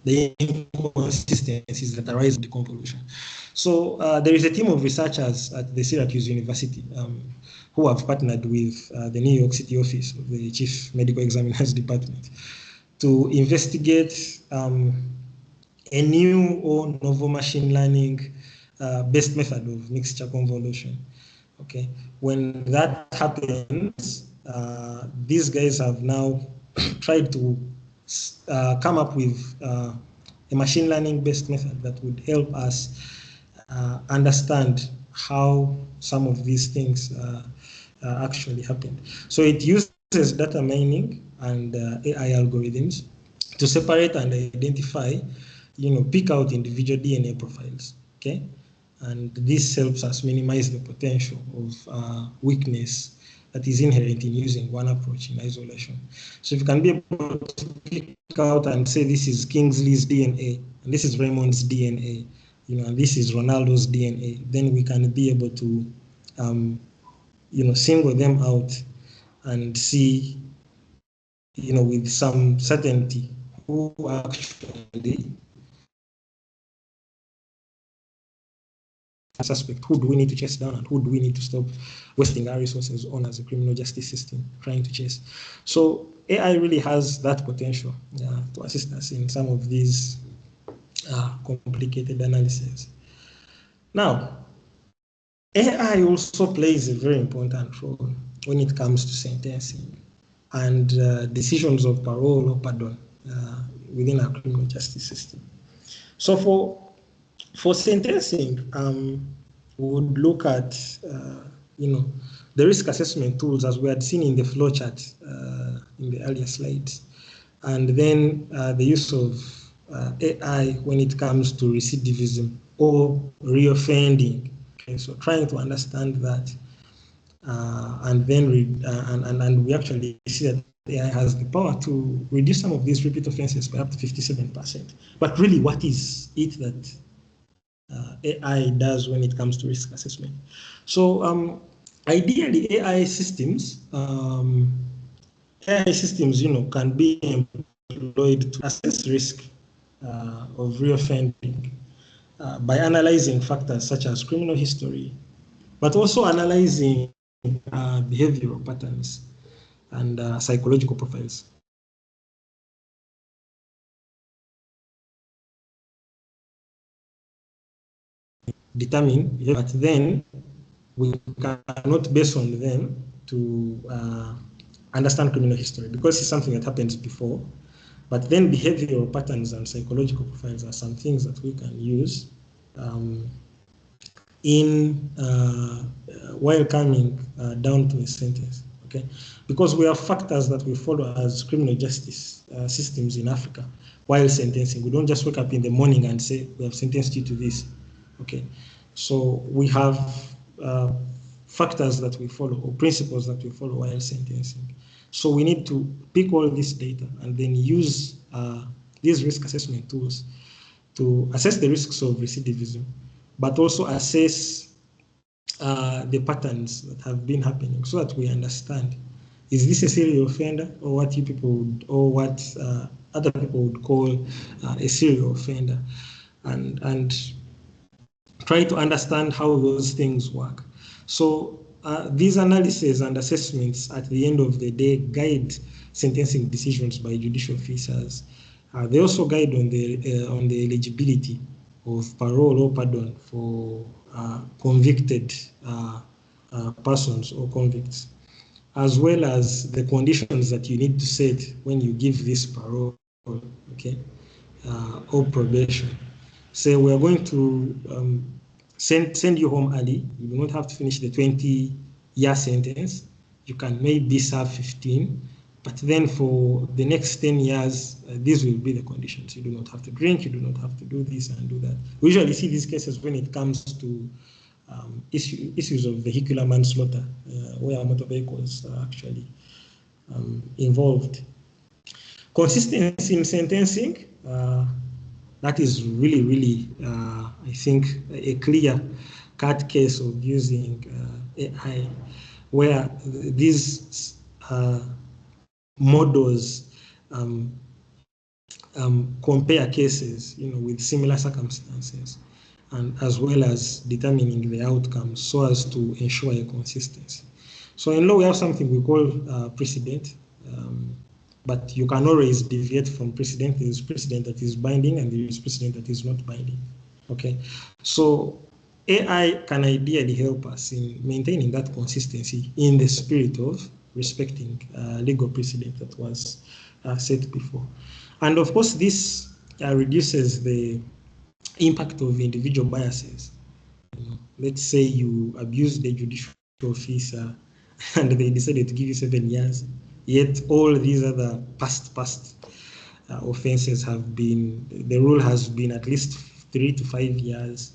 the inconsistencies that arise in deconvolution. So there is a team of researchers at the Syracuse University who have partnered with the New York City office of the Chief Medical Examiner's Department to investigate a new or novel machine learning based method of mixture convolution. Okay, when that happens, these guys have now tried to come up with a machine learning based method that would help us understand how some of these things actually happened. So it uses data mining and AI algorithms to separate and identify, pick out individual DNA profiles, okay? And this helps us minimize the potential of weakness that is inherent in using one approach in isolation. So if you can be able to pick out and say this is Kingsley's DNA, and this is Raymond's DNA, and this is Ronaldo's DNA, then we can be able to, single them out and see, with some certainty who actually suspect, who do we need to chase down and who do we need to stop wasting our resources on as a criminal justice system trying to chase. So AI really has that potential to assist us in some of these complicated analyses. Now, AI also plays a very important role when it comes to sentencing and decisions of parole or pardon within our criminal justice system. So for sentencing, we would look at the risk assessment tools as we had seen in the flowchart in the earlier slides, and then the use of AI when it comes to recidivism or reoffending. Okay, so trying to understand that, and then we actually see that AI has the power to reduce some of these repeat offenses by up to 57%. But really, what is it that AI does when it comes to risk assessment? So ideally, AI systems, can be employed to assess risk of reoffending by analyzing factors such as criminal history, but also analyzing behavioral patterns and psychological profiles. Determine, but then we cannot base on them to understand criminal history because it's something that happens before. But then behavioral patterns and psychological profiles are some things that we can use while coming down to a sentence. Okay, because we have factors that we follow as criminal justice systems in Africa while sentencing. We don't just wake up in the morning and say we have sentenced you to this. Okay, so we have factors that we follow or principles that we follow while sentencing. So we need to pick all this data and then use these risk assessment tools to assess the risks of recidivism, but also assess the patterns that have been happening so that we understand, is this a serial offender or what you people would, or what other people would call a serial offender, and try to understand how those things work. So these analyses and assessments at the end of the day guide sentencing decisions by judicial officers. They also guide on the eligibility of parole or pardon for convicted persons or convicts, as well as the conditions that you need to set when you give this parole, okay, or probation. Say we are going to send you home early. You do not have to finish the 20-year sentence. You can maybe serve 15, but then for the next 10 years, these will be the conditions. You do not have to drink, you do not have to do this and do that. We usually see these cases when it comes to issues of vehicular manslaughter, where motor vehicles are actually involved. Consistency in sentencing, that is really, really, I think, a clear-cut case of using AI, where these models compare cases, with similar circumstances, and as well as determining the outcomes so as to ensure a consistency. So in law, we have something we call precedent. But you can always deviate from precedent. There is precedent that is binding and there is precedent that is not binding. Okay, so AI can ideally help us in maintaining that consistency in the spirit of respecting legal precedent that was set before. And of course, this reduces the impact of individual biases. Let's say you abused the judicial officer and they decided to give you 7 years. Yet all these other past offenses have been, the rule has been at least 3 to 5 years.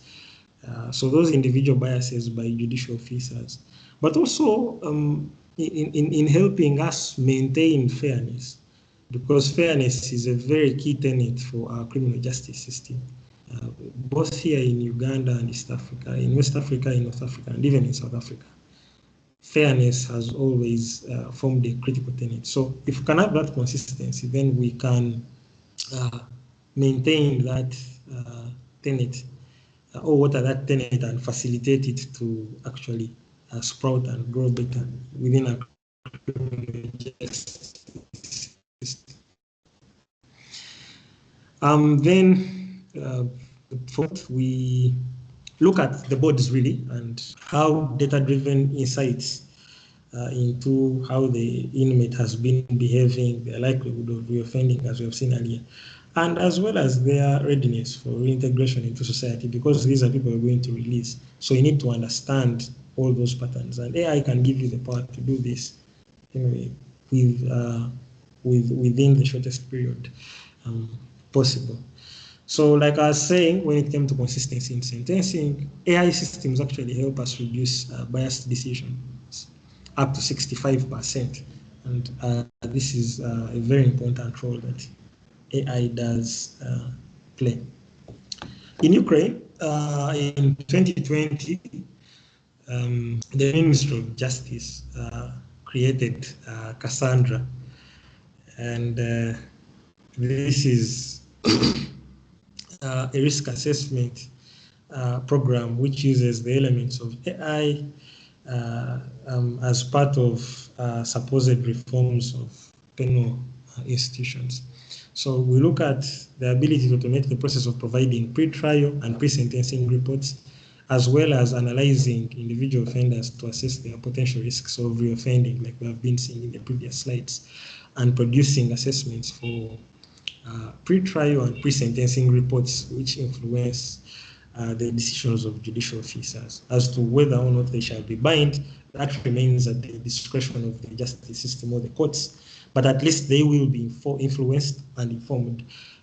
So those individual biases by judicial officers, but also in helping us maintain fairness, because fairness is a very key tenet for our criminal justice system, both here in Uganda and East Africa, in West Africa, in North Africa, and even in South Africa. Fairness has always formed a critical tenet. So if we can have that consistency, then we can maintain that tenet, or water that tenet and facilitate it to actually sprout and grow better within our criminal justice system. Then fourth, we look at the bodies really and how data-driven insights into how the inmate has been behaving, the likelihood of reoffending, as we have seen earlier, and as well as their readiness for reintegration into society, because these are people we're going to release. So you need to understand all those patterns, and AI can give you the power to do this, within the shortest period possible. So like I was saying, when it came to consistency in sentencing, AI systems actually help us reduce biased decisions up to 65%. And this is a very important role that AI does play. In Ukraine, in 2020, the Ministry of Justice created Cassandra, and this is a risk assessment program which uses the elements of AI as part of supposed reforms of penal institutions. So we look at the ability to automate the process of providing pre-trial and pre-sentencing reports, as well as analyzing individual offenders to assess their potential risks of reoffending, like we have been seeing in the previous slides, and producing assessments for pre-trial and pre-sentencing reports which influence the decisions of judicial officers. As to whether or not they shall be bind, that remains at the discretion of the justice system or the courts, but at least they will be influenced and informed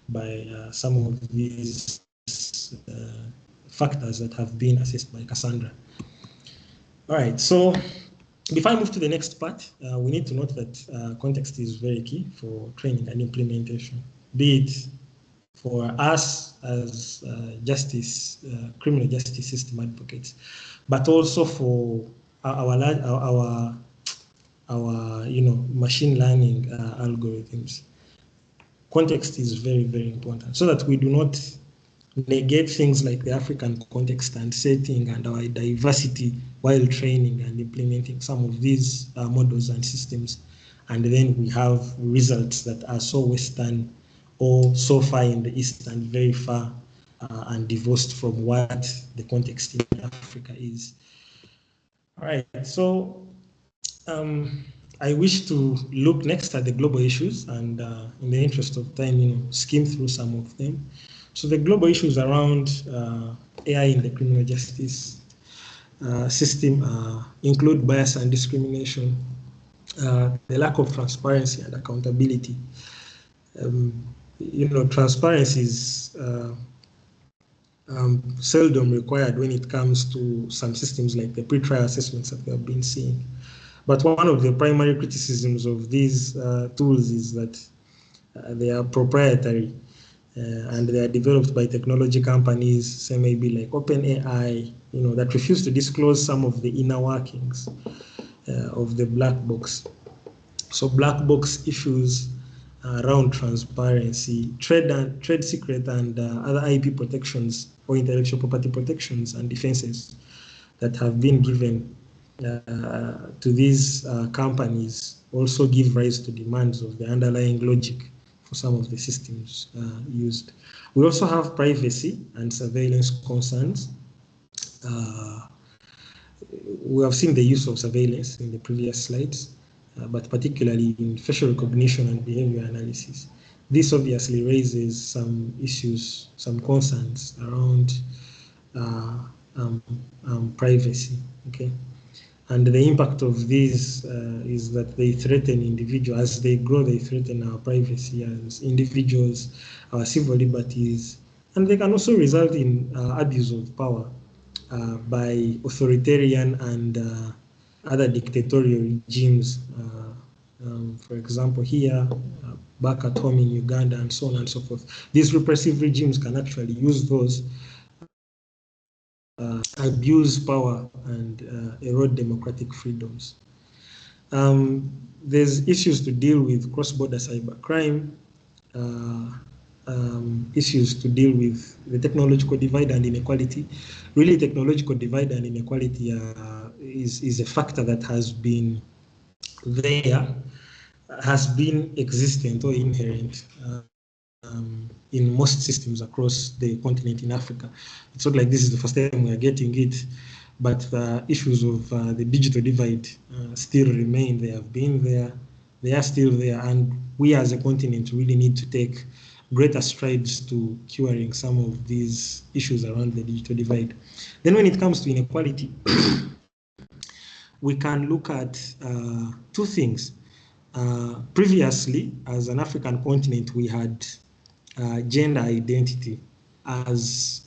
by some of these factors that have been assessed by Cassandra. All right, so before I move to the next part, we need to note that context is very key for training and implementation, be it for us as criminal justice system advocates, but also for our machine learning algorithms. Context is very, very important, so that we do not negate things like the African context and setting and our diversity while training and implementing some of these models and systems, and then we have results that are so Western or so far in the East and very far and divorced from what the context in Africa is. All right, so I wish to look next at the global issues, and in the interest of time, skim through some of them. So the global issues around AI in the criminal justice system include bias and discrimination, the lack of transparency and accountability. Transparency is seldom required when it comes to some systems like the pre-trial assessments that we have been seeing. But one of the primary criticisms of these tools is that they are proprietary and they are developed by technology companies, say maybe like OpenAI, that refuse to disclose some of the inner workings of the black box. So black box issues around transparency, trade secret and other IP protections or intellectual property protections and defenses that have been given to these companies also give rise to demands of the underlying logic for some of the systems used. We also have privacy and surveillance concerns. We have seen the use of surveillance in the previous slides, but particularly in facial recognition and behavior analysis. This obviously raises some issues, some concerns around privacy, okay? And the impact of these is that they threaten individuals. As they grow, they threaten our privacy as individuals, our civil liberties, and they can also result in abuse of power by authoritarian and other dictatorial regimes. For example, here, back at home in Uganda, and so on and so forth. These repressive regimes can actually use those abuse power and erode democratic freedoms. There's issues to deal with cross-border cybercrime, issues to deal with the technological divide and inequality. Really, technological divide and inequality is a factor that has been there, has been existent or inherent in most systems across the continent in Africa. It's not like this is the first time we are getting it, but the issues of the digital divide still remain. They have been there, they are still there, and we as a continent really need to take greater strides to curing some of these issues around the digital divide. Then when it comes to inequality, we can look at two things. Previously, as an African continent, we had gender identity as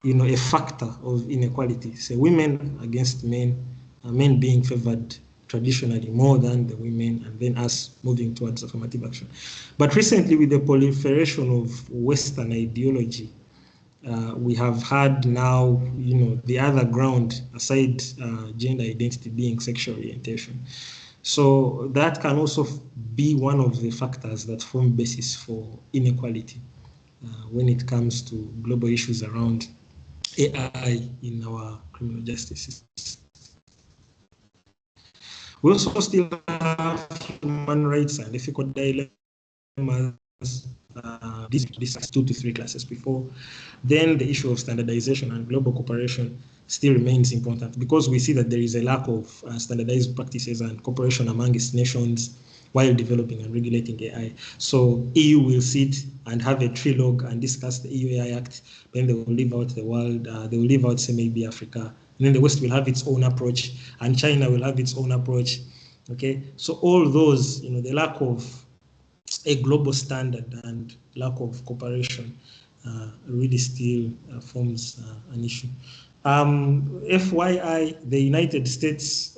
you know, a factor of inequality. So women against men, men being favored traditionally more than the women, and then us moving towards affirmative action. But recently, with the proliferation of Western ideology, we have had now, you know, the other ground aside gender identity being sexual orientation. So that can also be one of the factors that form basis for inequality when it comes to global issues around AI in our criminal justice system. We also still have human rights and ethical dilemmas. These 2 to 3 classes before. Then the issue of standardization and global cooperation still remains important because we see that there is a lack of standardized practices and cooperation among its nations while developing and regulating AI. So EU will sit and have a trilogue and discuss the EU AI Act. Then they will leave out the world. They will leave out, say, maybe Africa. And then the West will have its own approach, and China will have its own approach. Okay, so all those, you know, the lack of a global standard and lack of cooperation really still forms an issue. FYI, the United States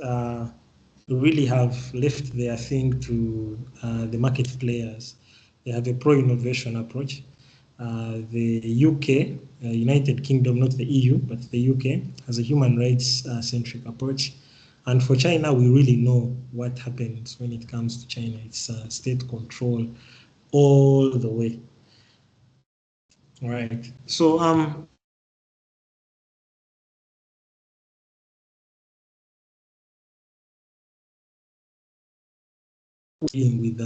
really have left their thing to the market players. They have a pro-innovation approach. The UK, United Kingdom, not the EU, but the UK, has a human rights-centric approach. And for China, we really know what happens when it comes to China. It's state control all the way. All right. So with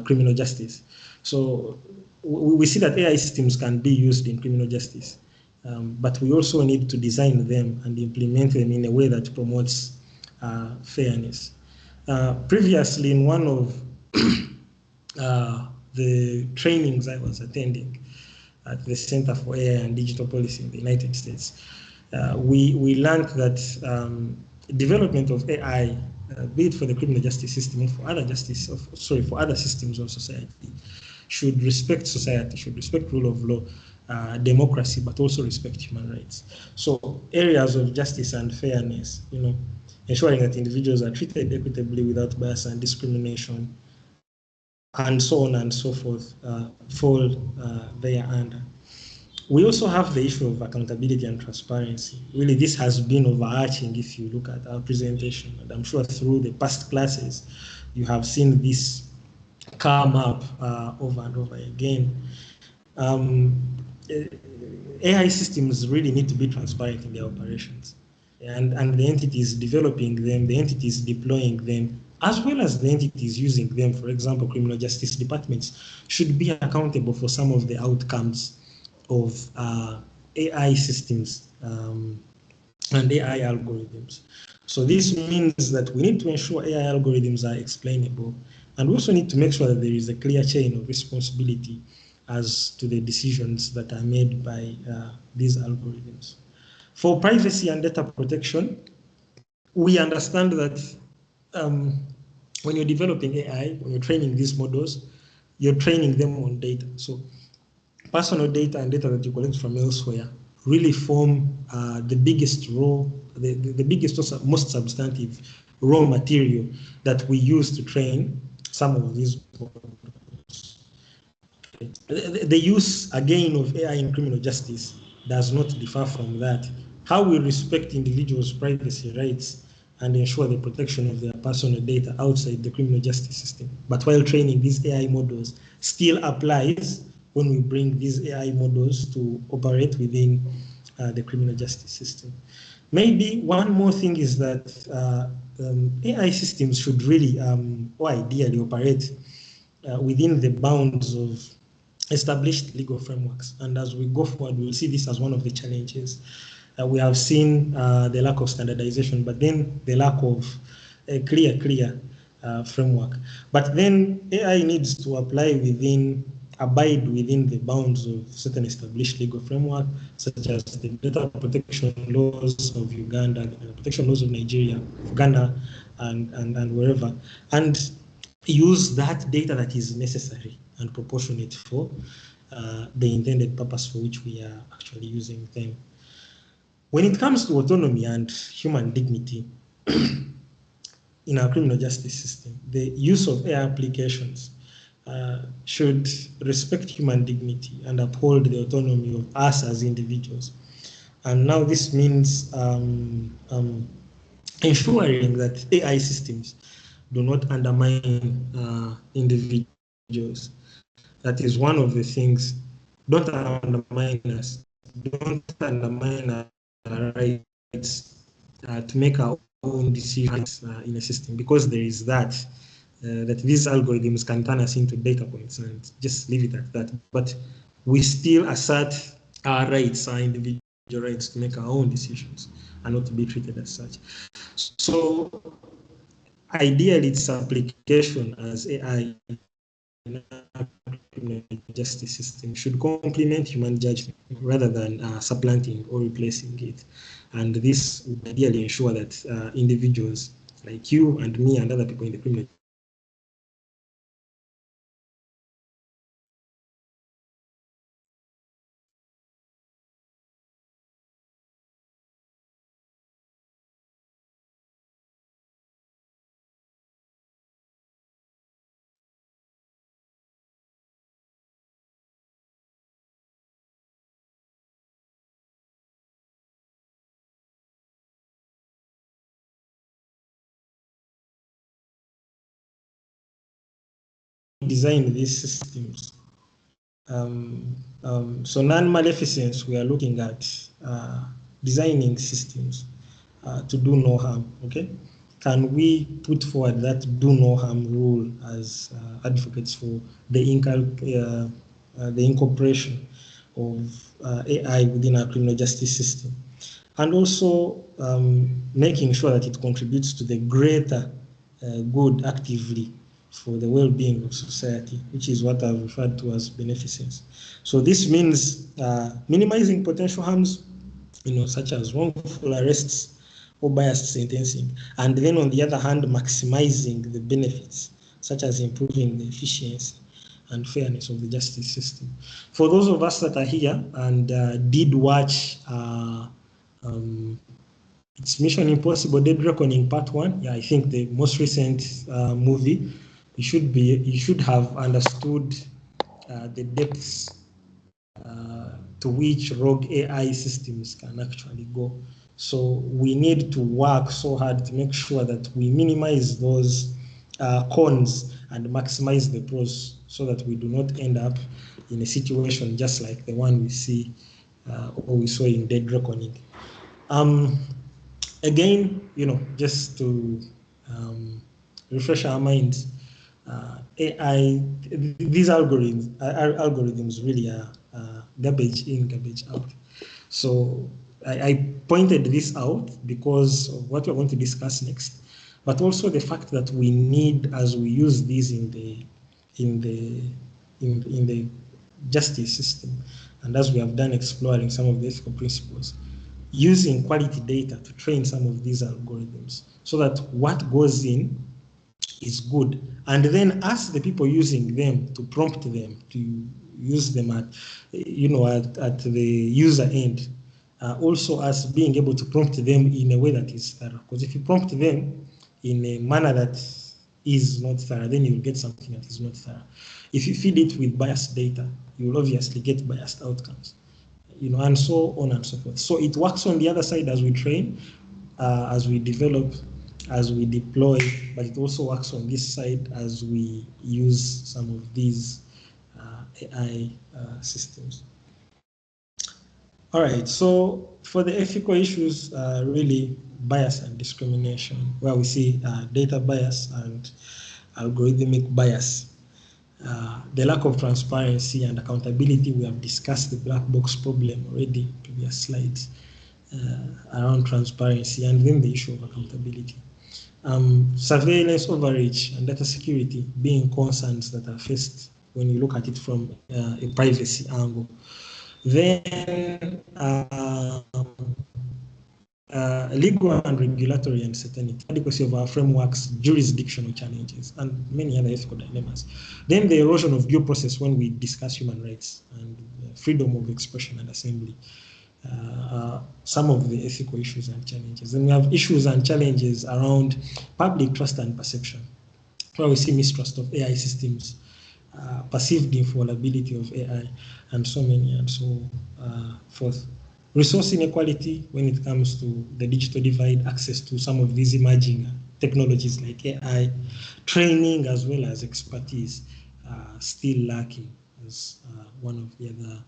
criminal justice. So we see that AI systems can be used in criminal justice, but we also need to design them and implement them in a way that promotes fairness. Previously, in one of the trainings I was attending at the Center for AI and Digital Policy in the United States, we learned that development of AI, be it for the criminal justice system or for other for other systems of society, should respect society, should respect rule of law, democracy, but also respect human rights. So areas of justice and fairness, you know, ensuring that individuals are treated equitably without bias and discrimination, and so on and so forth, fall there under. We also have the issue of accountability and transparency. Really, this has been overarching if you look at our presentation, and I'm sure through the past classes, you have seen this come up over and over again. AI systems really need to be transparent in their operations, and the entities developing them, the entities deploying them, as well as the entities using them, for example, criminal justice departments, should be accountable for some of the outcomes of AI systems and AI algorithms. So this means that we need to ensure AI algorithms are explainable, and we also need to make sure that there is a clear chain of responsibility as to the decisions that are made by these algorithms. For privacy and data protection, we understand that when you're developing AI, when you're training these models, you're training them on data. So personal data and data that you collect from elsewhere really form the biggest the biggest, most substantive raw material that we use to train some of these models. The use, again, of AI in criminal justice does not differ from that. How we respect individuals' privacy rights and ensure the protection of their personal data outside the criminal justice system, but while training these AI models, still applies when we bring these AI models to operate within the criminal justice system. Maybe one more thing is that AI systems should really, or ideally, operate within the bounds of established legal frameworks. And as we go forward, we'll see this as one of the challenges. We have seen the lack of standardization, but then the lack of clear framework. But then AI needs to abide within the bounds of certain established legal framework, such as the data protection laws of Uganda, the protection laws of Nigeria, of Ghana, and wherever, and use that data that is necessary and proportionate for the intended purpose for which we are actually using them. When it comes to autonomy and human dignity in our criminal justice system, the use of AI applications should respect human dignity and uphold the autonomy of us as individuals. And now this means ensuring that AI systems do not undermine individuals. That is one of the things. Don't undermine us. Don't undermine our rights to make our own decisions in a system, because there is that these algorithms can turn us into data points and just leave it at that. But we still assert our rights, our individual rights to make our own decisions and not to be treated as such. So ideally, its application as AI in our criminal justice system should complement human judgment rather than supplanting or replacing it. And this would ideally ensure that individuals like you and me and other people in the criminal design these systems. So non-maleficence, we are looking at designing systems to do no harm. Okay, can we put forward that do no harm rule as advocates for the incorporation of AI within our criminal justice system, and also making sure that it contributes to the greater good actively for the well-being of society, which is what I've referred to as beneficence. So this means minimizing potential harms, such as wrongful arrests or biased sentencing, and then on the other hand, maximizing the benefits, such as improving the efficiency and fairness of the justice system. For those of us that are here and did watch it's Mission Impossible Dead Reckoning Part 1, I think the most recent movie, you should have understood the depths to which rogue AI systems can actually go. So we need to work so hard to make sure that we minimize those cons and maximize the pros, so that we do not end up in a situation just like the one we see or we saw in Dead Reckoning. Again, just to refresh our minds, AI, these algorithms really are garbage in, garbage out. So I pointed this out because of what we're going to discuss next, but also the fact that we need, as we use these in the justice system, and as we have done exploring some of the ethical principles, using quality data to train some of these algorithms, so that what goes in is good. And then ask the people using them to prompt them to use them at the user end. Also as being able to prompt them in a way that is thorough. Because if you prompt them in a manner that is not thorough, then you'll get something that is not thorough. If you feed it with biased data, you will obviously get biased outcomes. And so on and so forth. So it works on the other side as we train, as we develop, as we deploy, but it also works on this side as we use some of these AI systems. All right, so for the ethical issues, really bias and discrimination, where we see data bias and algorithmic bias. The lack of transparency and accountability, we have discussed the black box problem already in previous slides around transparency, and then the issue of accountability. surveillance, overreach, and data security being concerns that are faced when you look at it from a privacy angle. Then legal and regulatory uncertainty, adequacy of our frameworks, jurisdictional challenges, and many other ethical dilemmas. Then the erosion of due process when we discuss human rights and freedom of expression and assembly. Some of the ethical issues and challenges. Then we have issues and challenges around public trust and perception, where we see mistrust of AI systems, perceived infallibility of AI, and so many and so forth. Resource inequality when it comes to the digital divide, access to some of these emerging technologies like AI, training as well as expertise still lacking as one of the other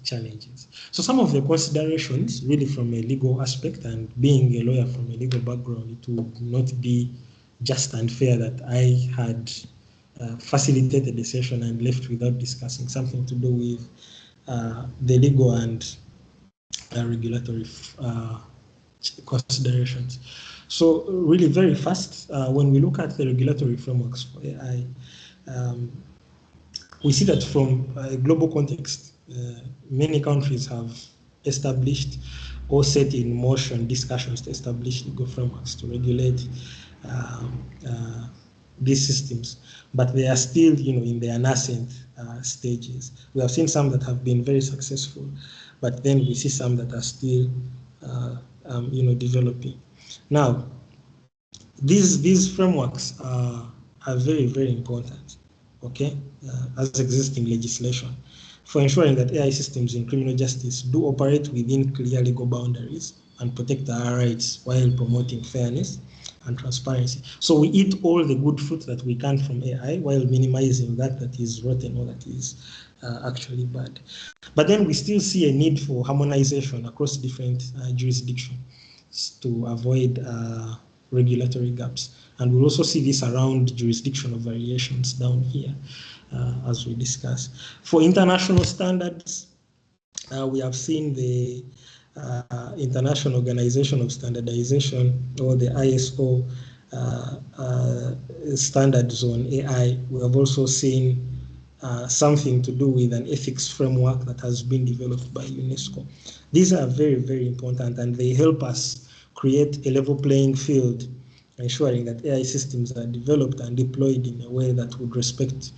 challenges. So some of the considerations really from a legal aspect, and being a lawyer from a legal background, it would not be just unfair that I had facilitated the session and left without discussing something to do with the legal and regulatory considerations. So really very fast, when we look at the regulatory frameworks for AI, we see that from a global context, many countries have established or set in motion discussions to establish legal frameworks to regulate these systems, but they are still, in their nascent stages. We have seen some that have been very successful, but then we see some that are still, developing. Now, these frameworks are very, very important, okay, as existing legislation for ensuring that AI systems in criminal justice do operate within clear legal boundaries and protect our rights while promoting fairness and transparency. So we eat all the good fruit that we can from AI while minimizing that is rotten or that is actually bad. But then we still see a need for harmonization across different jurisdictions to avoid regulatory gaps. And we'll also see this around jurisdictional variations down here as we discuss. For international standards, we have seen the International Organization of Standardization, or the ISO standards on AI. We have also seen something to do with an ethics framework that has been developed by UNESCO. These are very, very important, and they help us create a level playing field, ensuring that AI systems are developed and deployed in a way that would respect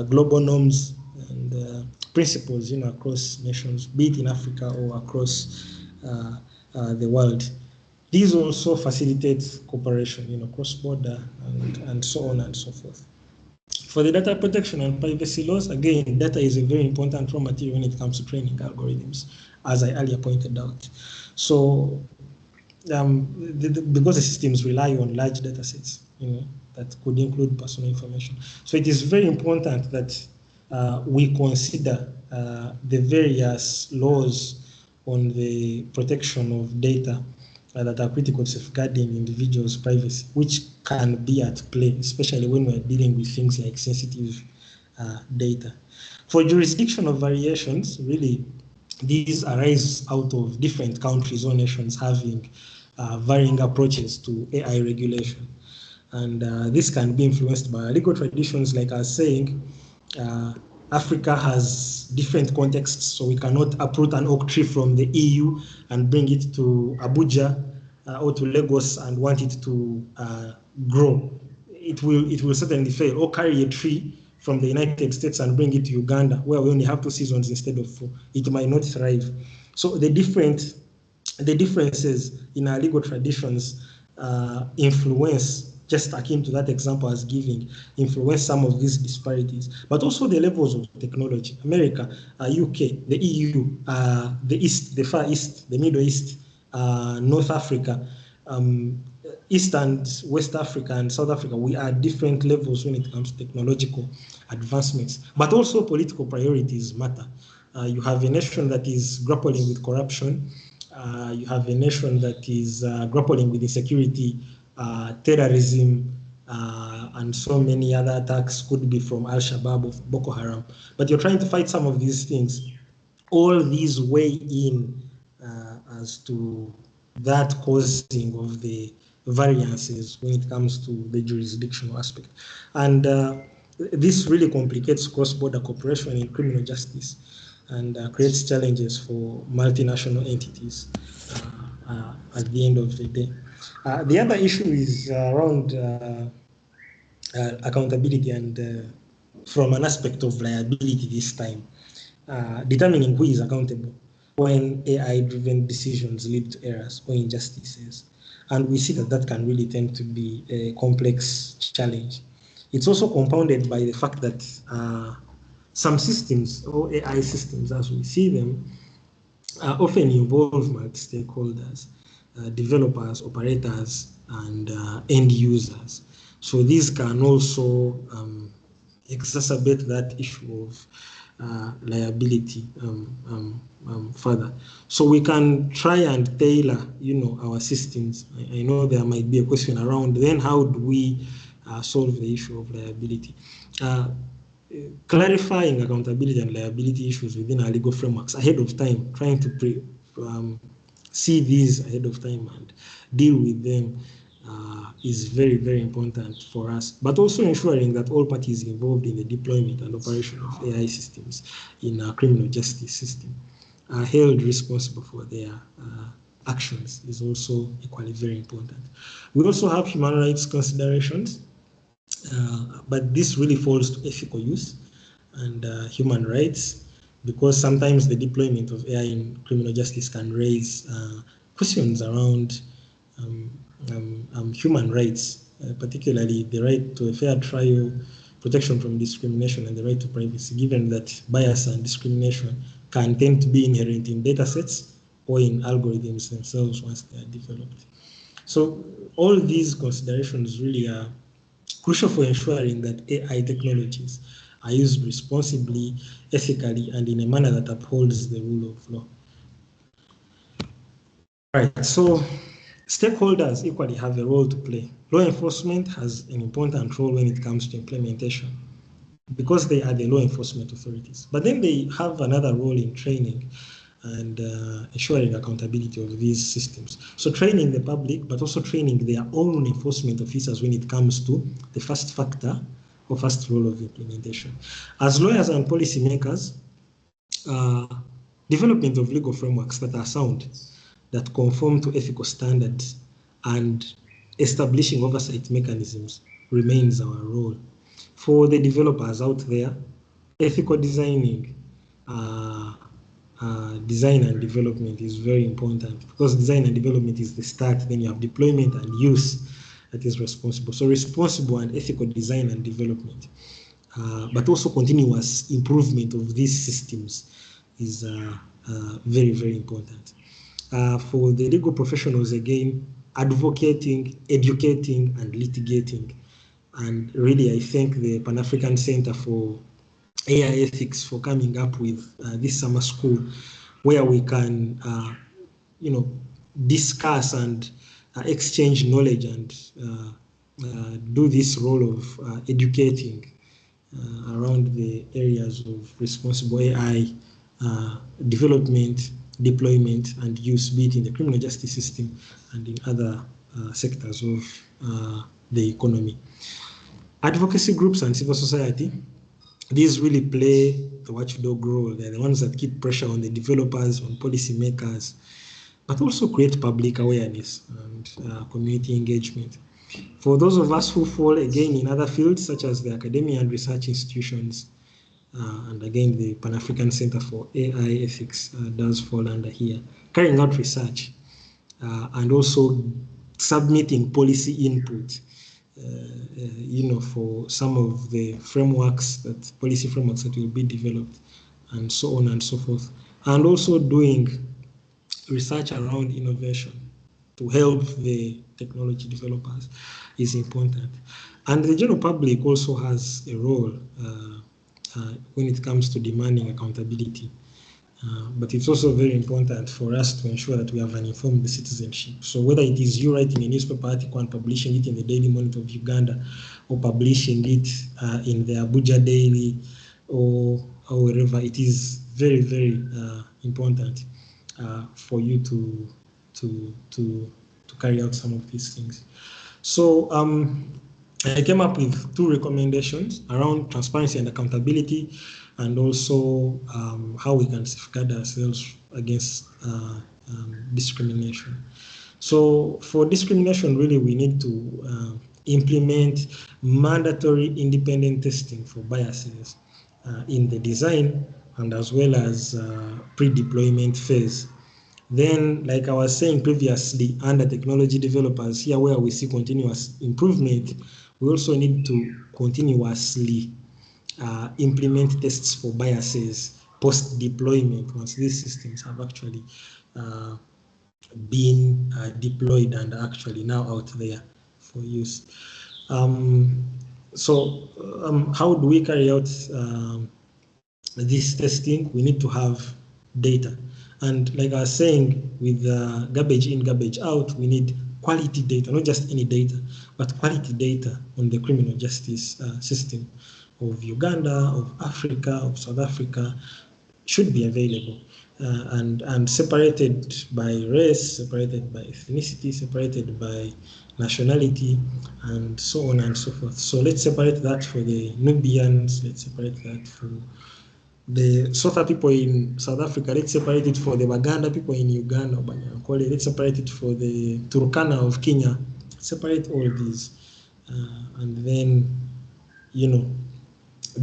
global norms and principles, across nations, be it in Africa or across the world. These also facilitate cooperation, cross-border and so on and so forth. For the data protection and privacy laws, again, data is a very important raw material when it comes to training algorithms, as I earlier pointed out. So because the systems rely on large data sets, that could include personal information. So it is very important that we consider the various laws on the protection of data that are critical to safeguarding individuals' privacy, which can be at play, especially when we're dealing with things like sensitive data. For jurisdictional variations, really, these arise out of different countries or nations having varying approaches to AI regulation. And this can be influenced by legal traditions. Like I was saying, Africa has different contexts, so we cannot uproot an oak tree from the EU and bring it to Abuja or to Lagos and want it to grow. It will certainly fail. Or carry a tree from the United States and bring it to Uganda, where we only have 2 seasons instead of 4. It might not thrive. So the differences in our legal traditions influence, just akin to that example I was giving, influence some of these disparities, but also the levels of technology. America, UK, the EU, the East, the Far East, the Middle East, North Africa, East and West Africa and South Africa, we are at different levels when it comes to technological advancements, but also political priorities matter. You have a nation that is grappling with corruption. You have a nation that is grappling with insecurity, terrorism, and so many other attacks, could be from Al-Shabaab or Boko Haram. But you're trying to fight some of these things. All these weigh in as to that causing of the variances when it comes to the jurisdictional aspect. And this really complicates cross-border cooperation in criminal justice and creates challenges for multinational entities at the end of the day. The other issue is around accountability and from an aspect of liability this time, determining who is accountable when AI-driven decisions lead to errors or injustices. And we see that that can really tend to be a complex challenge. It's also compounded by the fact that some systems or AI systems, as we see them, often involve multi-stakeholders, developers, operators, and end users. So these can also exacerbate that issue of liability further. So we can try and tailor, our systems. I know there might be a question around then how do we solve the issue of liability? Clarifying accountability and liability issues within our legal frameworks ahead of time, trying to see these ahead of time and deal with them is very, very important for us, but also ensuring that all parties involved in the deployment and operation of AI systems in our criminal justice system are held responsible for their actions is also equally very important. We also have human rights considerations, but this really falls to ethical use and human rights, because sometimes the deployment of AI in criminal justice can raise questions around human rights, particularly the right to a fair trial, protection from discrimination, and the right to privacy, given that bias and discrimination can tend to be inherent in data sets or in algorithms themselves once they are developed. So all these considerations really are crucial for ensuring that AI technologies are used responsibly, ethically, and in a manner that upholds the rule of law. All right, so stakeholders equally have a role to play. Law enforcement has an important role when it comes to implementation because they are the law enforcement authorities. But then they have another role in training and ensuring accountability of these systems. So training the public, but also training their own enforcement officers when it comes to the first factor or first role of implementation. As lawyers and policymakers, development of legal frameworks that are sound, that conform to ethical standards, and establishing oversight mechanisms remains our role. For the developers out there, ethical designing, design and development is very important, because design and development is the start, then you have deployment and use that is responsible. So responsible and ethical design and development, but also continuous improvement of these systems is very, very important. For the legal professionals, again, advocating, educating, and litigating. And really, I thank the Pan-African Center for AI Ethics for coming up with this summer school, where we can, discuss and exchange knowledge and do this role of educating around the areas of responsible AI development, deployment, and use, be it in the criminal justice system and in other sectors of the economy. Advocacy groups and civil society, these really play the watchdog role. They're the ones that keep pressure on the developers, on policymakers, but also create public awareness and community engagement. For those of us who fall again in other fields, such as the academia and research institutions, and again, the Pan-African Center for AI Ethics does fall under here, carrying out research and also submitting policy input, for some of the policy frameworks that will be developed, and so on and so forth. And also doing research around innovation to help the technology developers is important. And the general public also has a role when it comes to demanding accountability. But it's also very important for us to ensure that we have an informed citizenship. So whether it is you writing a newspaper article and publishing it in the Daily Monitor of Uganda, or publishing it in the Abuja Daily, or wherever, it is very, very important for you to carry out some of these things. So I came up with 2 recommendations around transparency and accountability, and also how we can safeguard ourselves against discrimination. So for discrimination, really, we need to implement mandatory independent testing for biases in the design and as well as pre-deployment phase. Then, like I was saying previously, under technology developers, here where we see continuous improvement, we also need to continuously implement tests for biases post-deployment once these systems have actually been deployed and actually now out there for use. How do we carry out this testing? We need to have data. And like I was saying, with garbage in, garbage out, we need quality data, not just any data, but quality data on the criminal justice system of Uganda, of Africa, of South Africa, should be available. And separated by race, separated by ethnicity, separated by nationality, and so on and so forth. So let's separate that for the Nubians, let's separate that for the Sotha people in South Africa, let's separate it for the Baganda people in Uganda, let's separate it for the Turkana of Kenya, separate all these, and then,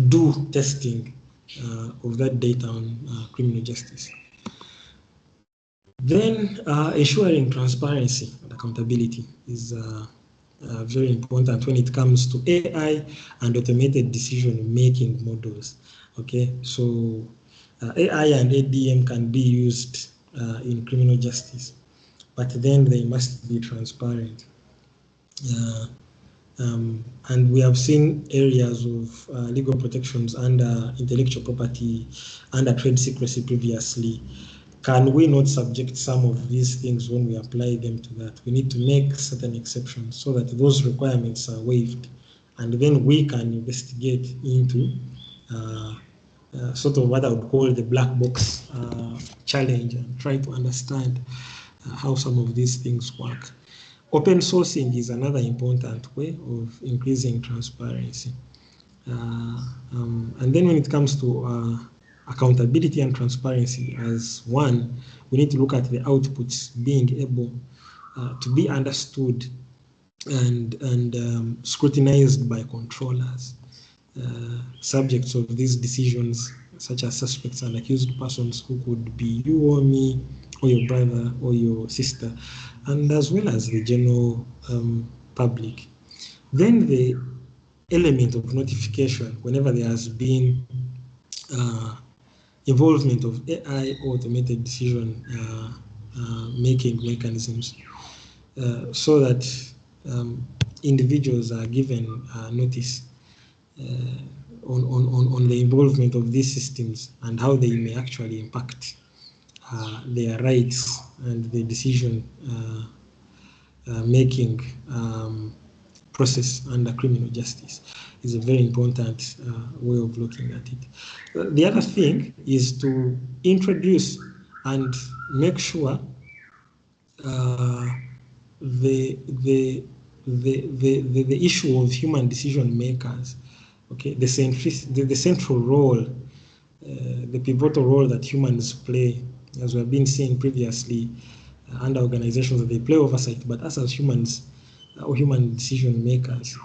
do testing of that data on criminal justice. Then ensuring transparency and accountability is very important when it comes to AI and automated decision-making models. Okay, so AI and ADM can be used in criminal justice, but then they must be transparent. And we have seen areas of legal protections under intellectual property, under trade secrecy previously. Can we not subject some of these things when we apply them to that? We need to make certain exceptions so that those requirements are waived, and then we can investigate into sort of what I would call the black box challenge and try to understand how some of these things work. Open sourcing is another important way of increasing transparency. And then when it comes to accountability and transparency as one, we need to look at the outputs being able to be understood and scrutinized by controllers, subjects of these decisions, such as suspects and accused persons who could be you or me or your brother or your sister, and as well as the general public. Then the element of notification whenever there has been involvement of AI or automated decision making mechanisms, so that individuals are given notice on the involvement of these systems and how they may actually impact their rights and the decision making process under criminal justice is a very important way of looking at it. The other thing is to introduce and make sure the issue of human decision makers, okay, the central role, the pivotal role that humans play, as we have been seeing previously under organizations that they play oversight, but us as humans or human decision makers,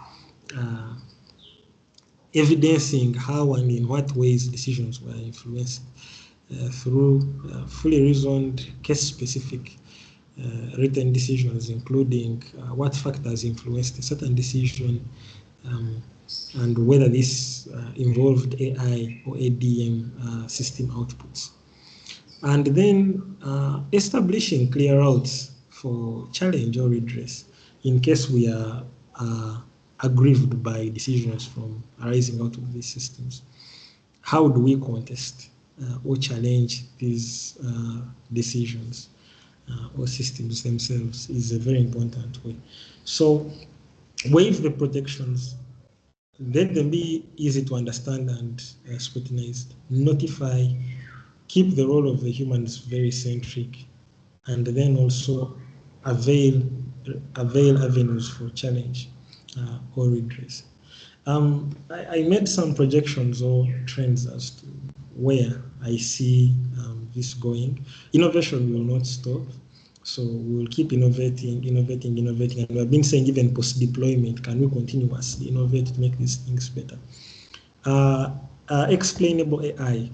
evidencing how and in what ways decisions were influenced through fully reasoned, case-specific written decisions, including what factors influenced a certain decision, and whether this involved AI or ADM system outputs. And then establishing clear routes for challenge or redress in case we are aggrieved by decisions from arising out of these systems. How do we contest or challenge these decisions or systems themselves is a very important way. So waive the protections, let them be easy to understand and scrutinized, notify, keep the role of the humans very centric, and then also avail avail avenues for challenge or redress. I made some projections or trends as to where I see this going. Innovation will not stop. So we'll keep innovating, and we've been saying even post-deployment, can we continuously innovate to make these things better? Explainable AI,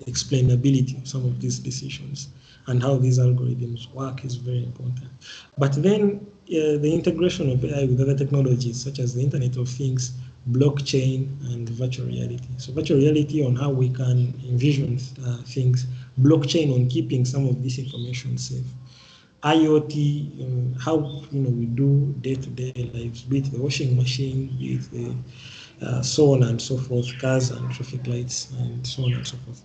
explainability of some of these decisions and how these algorithms work is very important. But then the integration of AI with other technologies such as the Internet of Things, blockchain, and virtual reality. So virtual reality on how we can envision things, blockchain on keeping some of this information safe, IoT, how we do day-to-day lives, be it the washing machine, be it the so on and so forth, cars and traffic lights, and so on and so forth.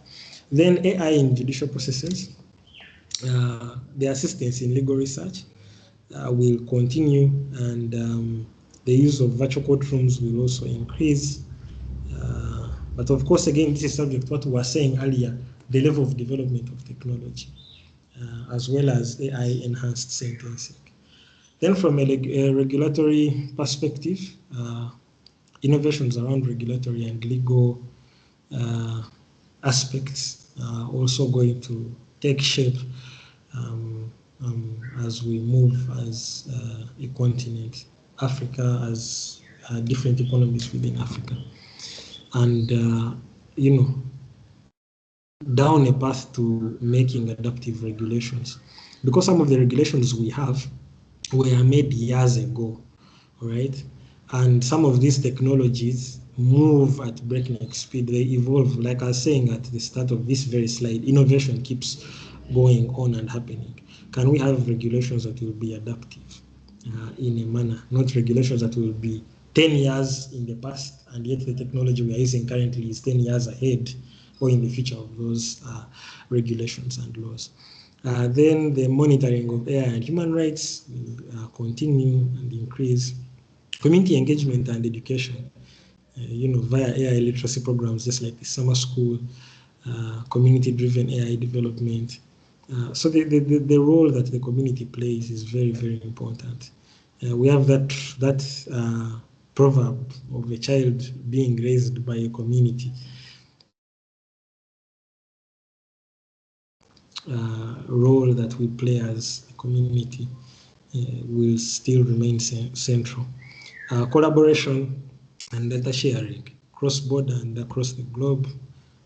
Then AI in judicial processes, the assistance in legal research will continue, and the use of virtual courtrooms will also increase. But of course, again, this is subject to what we were saying earlier, the level of development of technology, as well as AI-enhanced sentencing. Then from a regulatory perspective, innovations around regulatory and legal aspects are also going to take shape as we move as a continent, Africa as different economies within Africa. And, down a path to making adaptive regulations. Because some of the regulations we have were made years ago, right? And some of these technologies move at breakneck speed. They evolve. Like I was saying at the start of this very slide, innovation keeps going on and happening. Can we have regulations that will be adaptive in a manner, not regulations that will be 10 years in the past, and yet the technology we are using currently is 10 years ahead or in the future of those regulations and laws. Then the monitoring of AI and human rights will continue and increase. Community engagement and education, via AI literacy programs, just like the summer school, community-driven AI development. So the role that the community plays is very, very important. We have that proverb of a child being raised by a community. Role that we play as a community will still remain central. Collaboration and data sharing cross-border and across the globe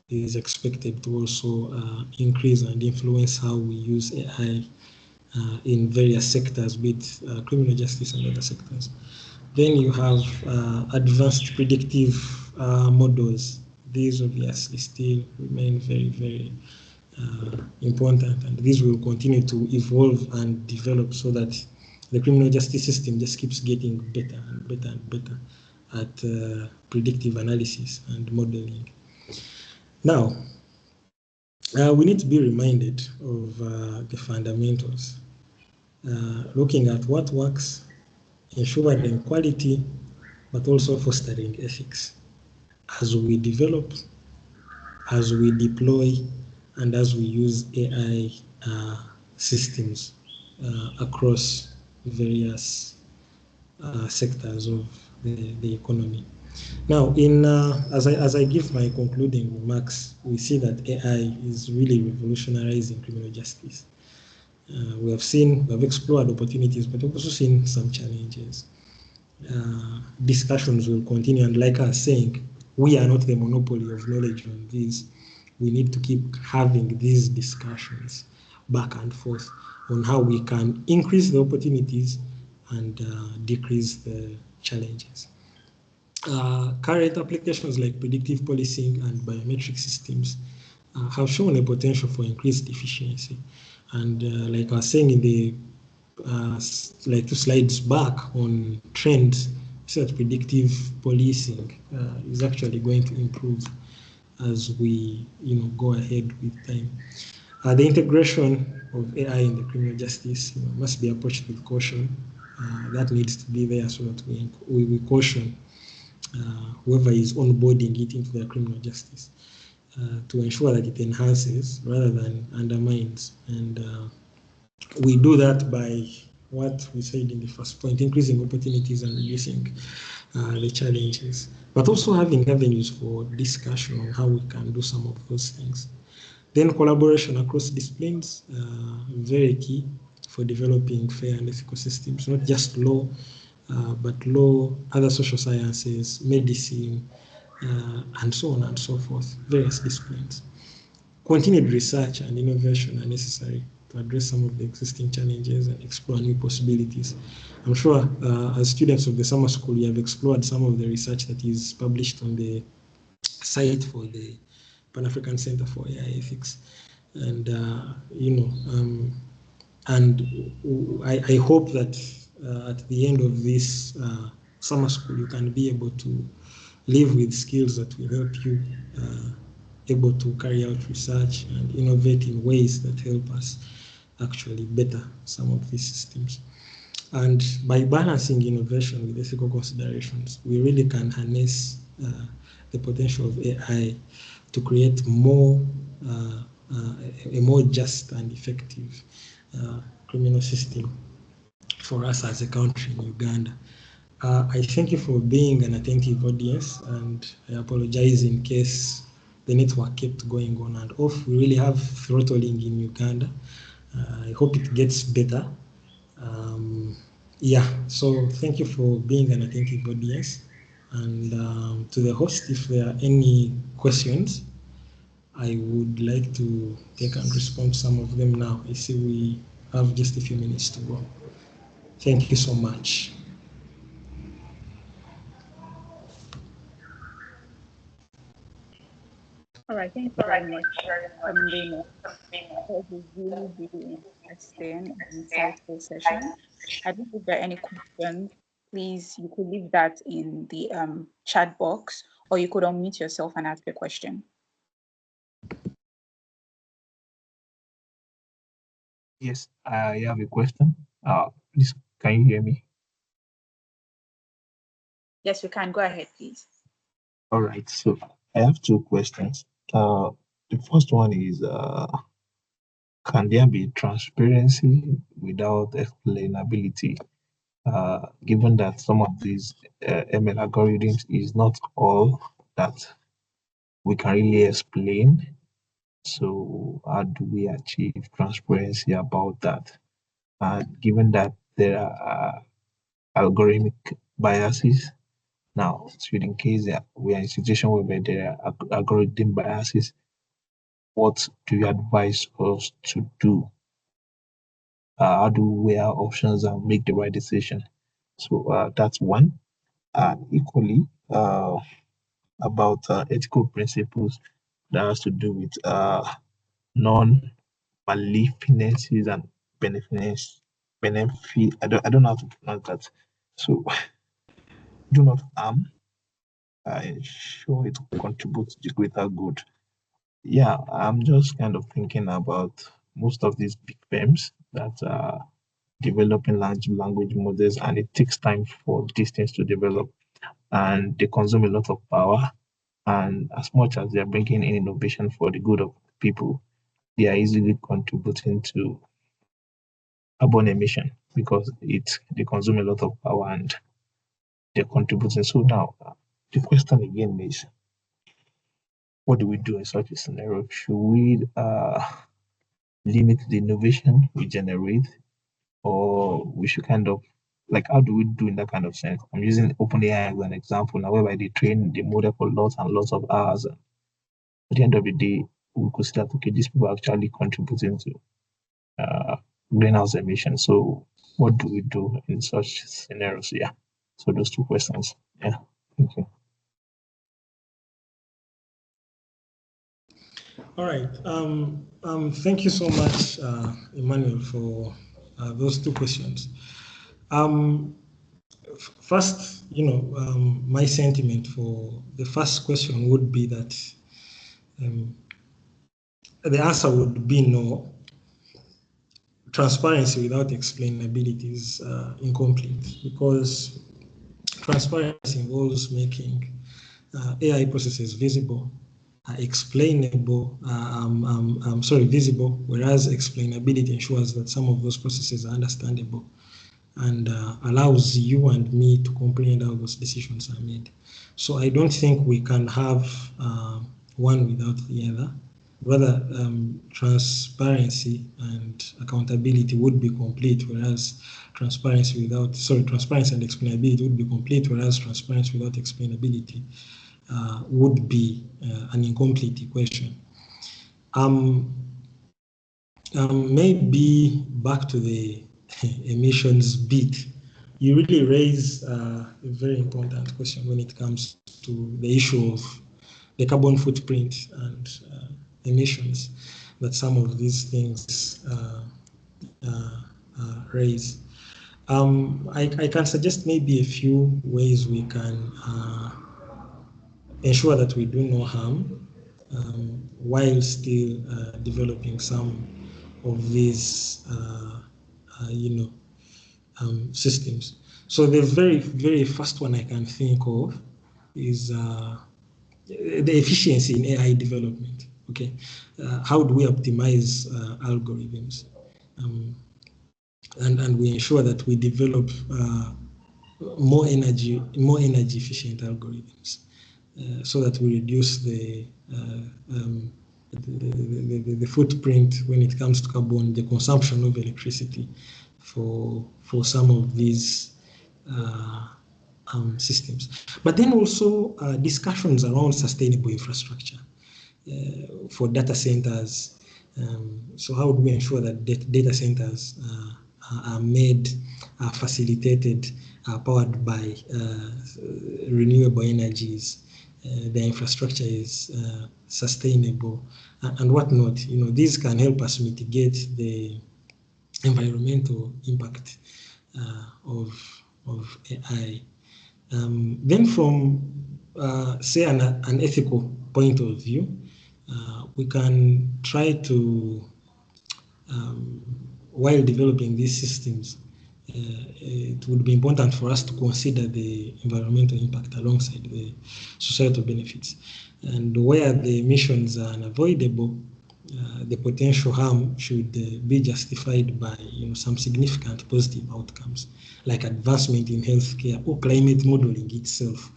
is expected to also increase and influence how we use AI in various sectors, be it criminal justice and other sectors. Then you have advanced predictive models. These obviously still remain very, very important, and these will continue to evolve and develop so that the criminal justice system just keeps getting better and better and better at predictive analysis and modeling. Now, we need to be reminded of the fundamentals, looking at what works, ensuring quality, but also fostering ethics as we develop, as we deploy, and as we use AI systems across various sectors of the economy. Now, as I give my concluding remarks, we see that AI is really revolutionizing criminal justice. We have explored opportunities, but we've also seen some challenges. Discussions will continue, and like I was saying, we are not the monopoly of knowledge on this. We need to keep having these discussions back and forth on how we can increase the opportunities and decrease the challenges. Current applications like predictive policing and biometric systems have shown a potential for increased efficiency. And like I was saying in the like 2 slides back on trends, so that predictive policing is actually going to improve as we go ahead with time. The integration of AI in the criminal justice must be approached with caution. That needs to be there so that we caution whoever is onboarding it into their criminal justice to ensure that it enhances rather than undermines. And we do that by what we said in the first point, increasing opportunities and reducing the challenges, but also having avenues for discussion on how we can do some of those things. Then collaboration across disciplines, very key for developing fair and ethical systems, not just law, but law, other social sciences, medicine, and so on and so forth, various disciplines. Continued research and innovation are necessary to address some of the existing challenges and explore new possibilities. I'm sure as students of the summer school, you have explored some of the research that is published on the site for the Pan-African Center for AI Ethics. And, I hope that at the end of this summer school, you can be able to live with skills that will help you able to carry out research and innovate in ways that help us actually better some of these systems. And by balancing innovation with ethical considerations, we really can harness the potential of AI to create more a more just and effective criminal system for us as a country in Uganda. I thank you for being an attentive audience, and I apologize in case the network kept going on and off. We really have throttling in Uganda. I hope it gets better. So thank you for being an attentive audience. And to the host, if there are any questions, I would like to take and respond to some of them now. I see we have just a few minutes to go. Thank you so much. All right, thank you very much. It was a really, really interesting and insightful session. I don't think there are any questions. Please, you could leave that in the chat box, or you could unmute yourself and ask your question. Yes, I have a question. Please, can you hear me? Yes, we can. Go ahead, please. All right, so I have two questions. The first one is, can there be transparency without explainability? Given that some of these ML algorithms is not all that we can really explain. So how do we achieve transparency about that? Given that there are algorithmic biases, now, so in case we are in a situation where there are algorithm biases, what do you advise us to do? How do we weigh our options and make the right decision? So that's one. Equally, about ethical principles that has to do with non-maleficencies and benefit. I don't know how to pronounce that. So do not harm. Ensure it contributes to the greater good. Yeah, I'm just kind of thinking about most of these big firms that are developing large language models, and it takes time for these things to develop, and they consume a lot of power. And as much as they're bringing in innovation for the good of people, they are easily contributing to carbon emission because they consume a lot of power and they're contributing. So now the question again is, what do we do in such a scenario? Should we limit the innovation we generate, or we should kind of, like, how do we do in that kind of sense? I'm using OpenAI as an example now, whereby they train the model for lots and lots of hours. And at the end of the day, we could see that, okay, these people are actually contributing to greenhouse emissions. So what do we do in such scenarios? Yeah. So those two questions. Yeah. Thank you. All right. Thank you so much, Emmanuel, for those two questions. First, my sentiment for the first question would be that the answer would be no. Transparency without explainability is incomplete, because transparency involves making AI processes visible, explainable, visible, whereas explainability ensures that some of those processes are understandable and allows you and me to comprehend how those decisions are made. So I don't think we can have one without the other. Rather, transparency and accountability would be complete, whereas transparency and explainability would be complete, whereas transparency without explainability would be an incomplete equation. Maybe back to the emissions bit. You really raise a very important question when it comes to the issue of the carbon footprint and emissions that some of these things raise. I can suggest maybe a few ways we can ensure that we do no harm while still developing some of these, systems. So the very first one I can think of is the efficiency in AI development. Okay, how do we optimize algorithms, and we ensure that we develop more energy efficient algorithms, so that we reduce the footprint when it comes to carbon, the consumption of electricity for some of these systems. But then also discussions around sustainable infrastructure for data centers. So how do we ensure that data centers are made, facilitated, powered by renewable energies? The infrastructure is sustainable and whatnot. These can help us mitigate the environmental impact of AI. Then from, say, an ethical point of view, we can try to, while developing these systems, it would be important for us to consider the environmental impact alongside the societal benefits. And where the emissions are unavoidable, the potential harm should be justified by some significant positive outcomes, like advancement in healthcare or climate modeling itself.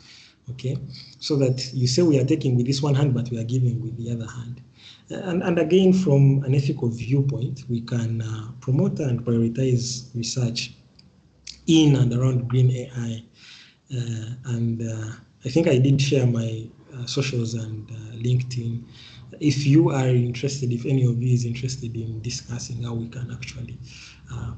Okay, so that you say we are taking with this one hand, but we are giving with the other hand. And again, from an ethical viewpoint, we can promote and prioritize research in and around green AI. I think I did share my socials and LinkedIn. If you are interested, if any of you is interested in discussing how we can actually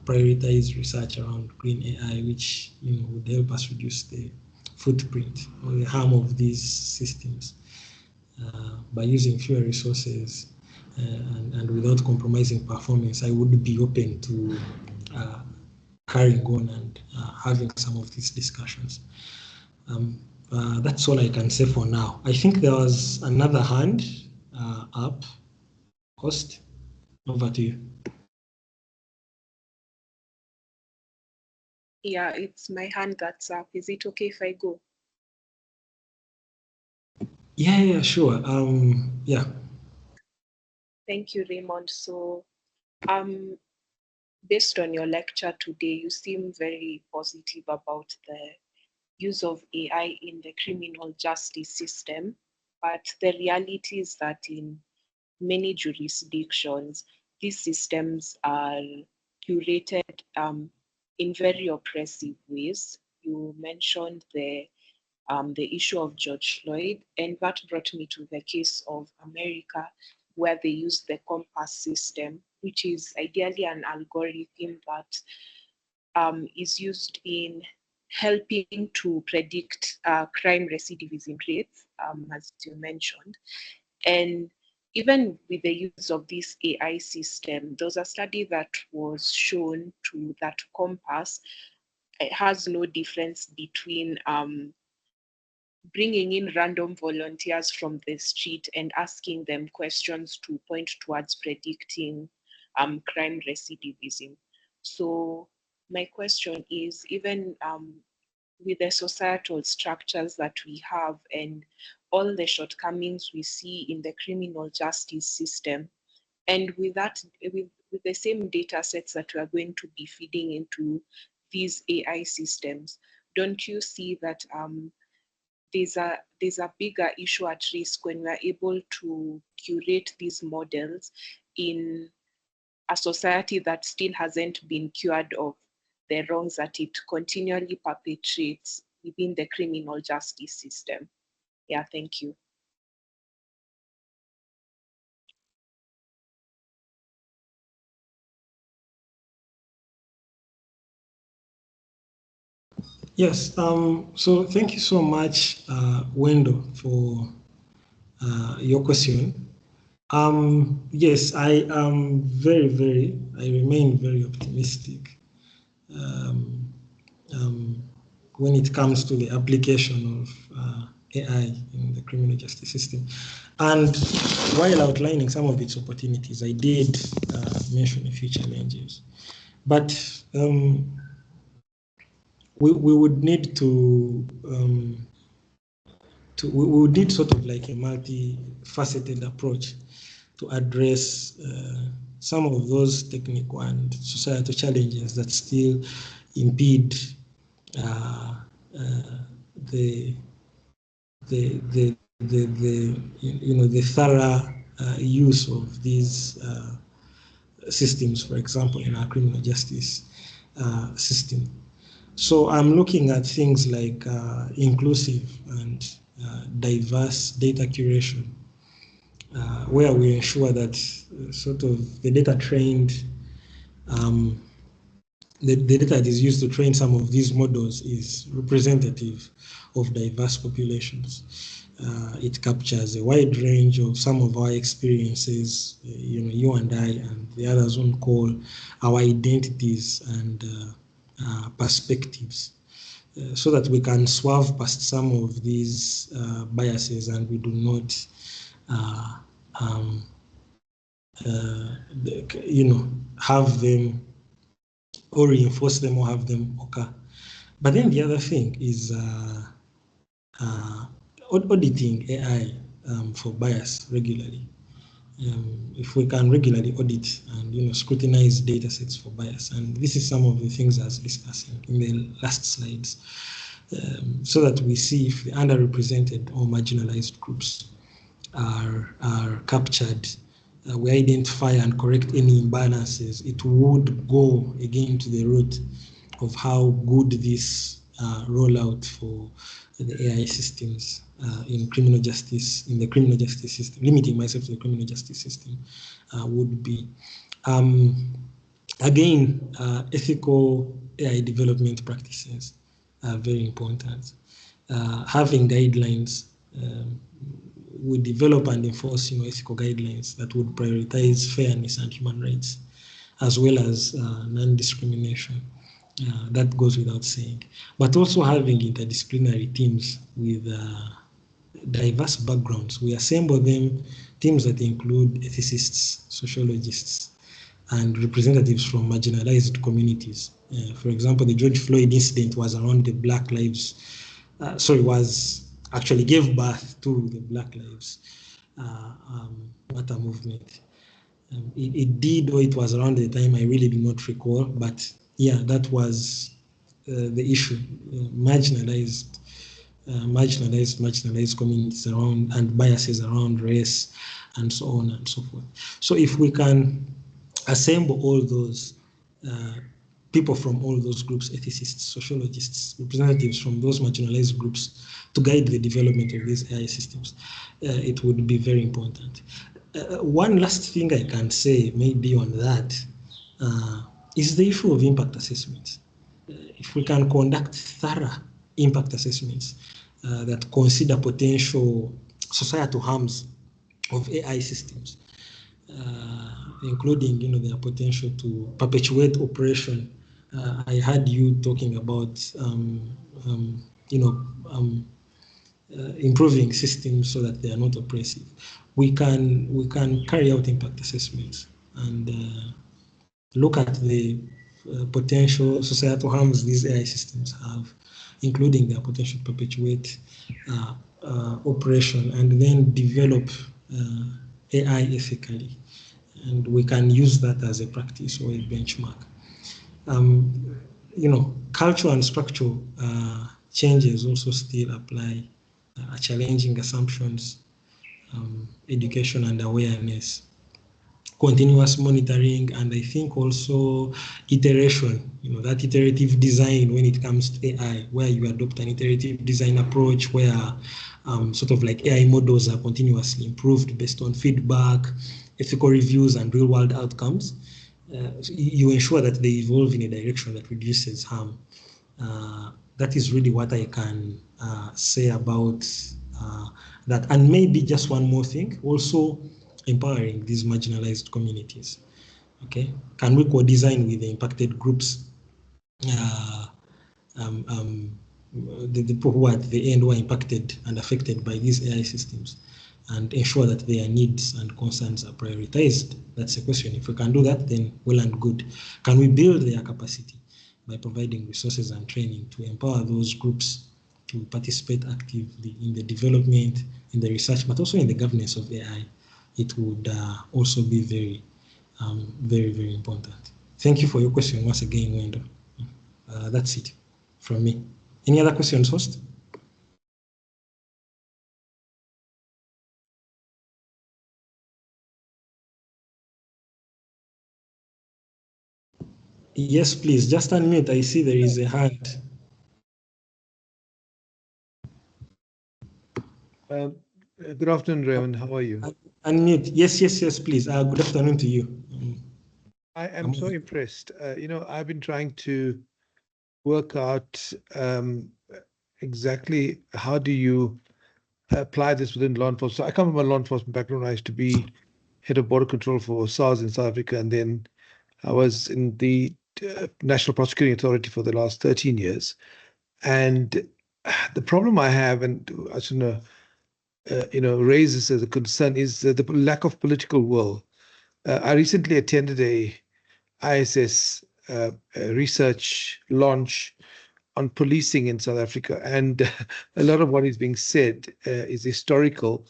prioritize research around green AI, which would help us reduce the footprint or the harm of these systems by using fewer resources and without compromising performance, I would be open to carrying on and having some of these discussions. That's all I can say for now. I think there was another hand up. Host, over to you. Yeah, it's my hand that's up. Is it okay if I go? Yeah, sure. Yeah. Thank you, Raymond. So, based on your lecture today, you seem very positive about the use of AI in the criminal justice system. But the reality is that in many jurisdictions, these systems are curated in very oppressive ways. You mentioned the issue of George Floyd, and that brought me to the case of America, where they use the COMPAS system, which is ideally an algorithm that is used in helping to predict crime recidivism rates, as you mentioned. And even with the use of this AI system, there was a study that was shown to that COMPAS, it has no difference between bringing in random volunteers from the street and asking them questions to point towards predicting crime recidivism. So my question is, even with the societal structures that we have and all the shortcomings we see in the criminal justice system, and with that, with the same data sets that we are going to be feeding into these AI systems, don't you see that there's a bigger issue at risk when we are able to curate these models in a society that still hasn't been cured of the wrongs that it continually perpetrates within the criminal justice system? Yeah, thank you. Yes, so thank you so much, Wendo, for your question. Yes, I remain very optimistic when it comes to the application of AI in the criminal justice system. And while outlining some of its opportunities, I did mention a few challenges. But we would need we would need sort of like a multifaceted approach to address some of those technical and societal challenges that still impede the thorough use of these systems, for example, in our criminal justice system. So I'm looking at things like inclusive and diverse data curation, where we ensure that sort of the data trained, the data that is used to train some of these models is representative of diverse populations. It captures a wide range of some of our experiences, you and I and the others on call, our identities and perspectives, so that we can swerve past some of these biases and we do not have them or reinforce them or have them occur. But then the other thing is auditing AI for bias regularly. If we can regularly audit and scrutinize data sets for bias, and this is some of the things I was discussing in the last slides, so that we see if the underrepresented or marginalized groups are captured. We identify and correct any imbalances. It would go again to the root of how good this rollout for the AI systems in criminal justice, in the criminal justice system, limiting myself to the criminal justice system, would be. Again, ethical AI development practices are very important. Having guidelines, we develop and enforce ethical guidelines that would prioritize fairness and human rights, as well as non-discrimination. That goes without saying. But also having interdisciplinary teams with diverse backgrounds. We assemble them, teams that include ethicists, sociologists, and representatives from marginalized communities. For example, the George Floyd incident was around the Black Lives, was actually gave birth to the Black Lives Matter movement. It did, or it was around the time, I really do not recall, but yeah, that was the issue. Marginalized communities around and biases around race and so on and so forth. So if we can assemble all those people from all those groups, ethicists, sociologists, representatives from those marginalized groups to guide the development of these AI systems, it would be very important. One last thing I can say maybe on that is the issue of impact assessments. If we can conduct thorough impact assessments that consider potential societal harms of AI systems, including their potential to perpetuate oppression. I heard you talking about improving systems so that they are not oppressive. We can carry out impact assessments and look at the potential societal harms these AI systems have, including their potential to perpetuate oppression, and then develop AI ethically. And we can use that as a practice or a benchmark. cultural and structural changes also still apply, challenging assumptions, education and awareness, continuous monitoring, and I think also iteration, that iterative design when it comes to AI, where you adopt an iterative design approach where sort of like AI models are continuously improved based on feedback, ethical reviews, and real world outcomes. You ensure that they evolve in a direction that reduces harm. That is really what I can say about that. And maybe just one more thing, also empowering these marginalized communities. Okay, can we co-design with the impacted groups, the people who are at the end who are impacted and affected by these AI systems, and ensure that their needs and concerns are prioritized? That's a question. If we can do that, then well and good. Can we build their capacity by providing resources and training to empower those groups to participate actively in the development, in the research, but also in the governance of AI? It would also be very, very important. Thank you for your question once again, Wendo. That's it from me. Any other questions, host? Yes, please, just unmute. I see there is a hand. Good afternoon, Raymond. How are you? Unmute. Yes, please. Good afternoon to you. I am so impressed. I've been trying to work out exactly how do you apply this within law enforcement. So I come from a law enforcement background. I used to be head of border control for SARS in South Africa, and then I was in the National Prosecuting Authority for the last 13 years. And the problem I have, and I shouldn't raise this as a concern, is the lack of political will. I recently attended a ISS research launch on policing in South Africa, and a lot of what is being said is historical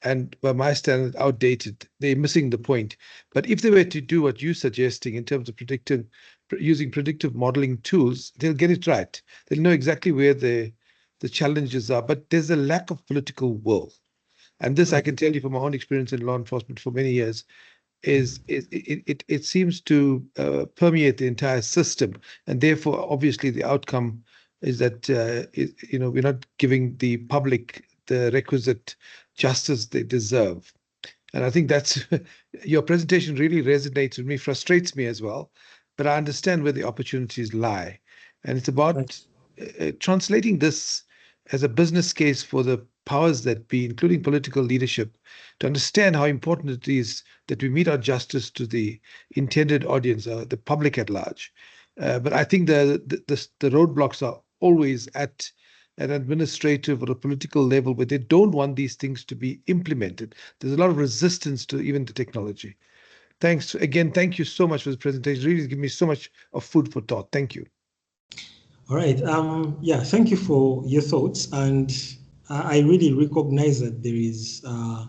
and by my standards outdated. They're missing the point. But if they were to do what you're suggesting in terms of using predictive modeling tools, they'll get it right. They'll know exactly where the challenges are, but there's a lack of political will. And this, I can tell you from my own experience in law enforcement for many years, it seems to permeate the entire system, and therefore, obviously, the outcome is that we're not giving the public the requisite justice they deserve. And I think that's your presentation really resonates with me, frustrates me as well, but I understand where the opportunities lie, and it's about translating this as a business case for the powers that be, including political leadership, to understand how important it is that we meet our justice to the intended audience, the public at large. But I think the roadblocks are always at an administrative or a political level where they don't want these things to be implemented. There's a lot of resistance to even the technology. Thanks again. Thank you so much for this presentation. Really give me so much of food for thought. Thank you. All right. Thank you for your thoughts. And I really recognize that there is a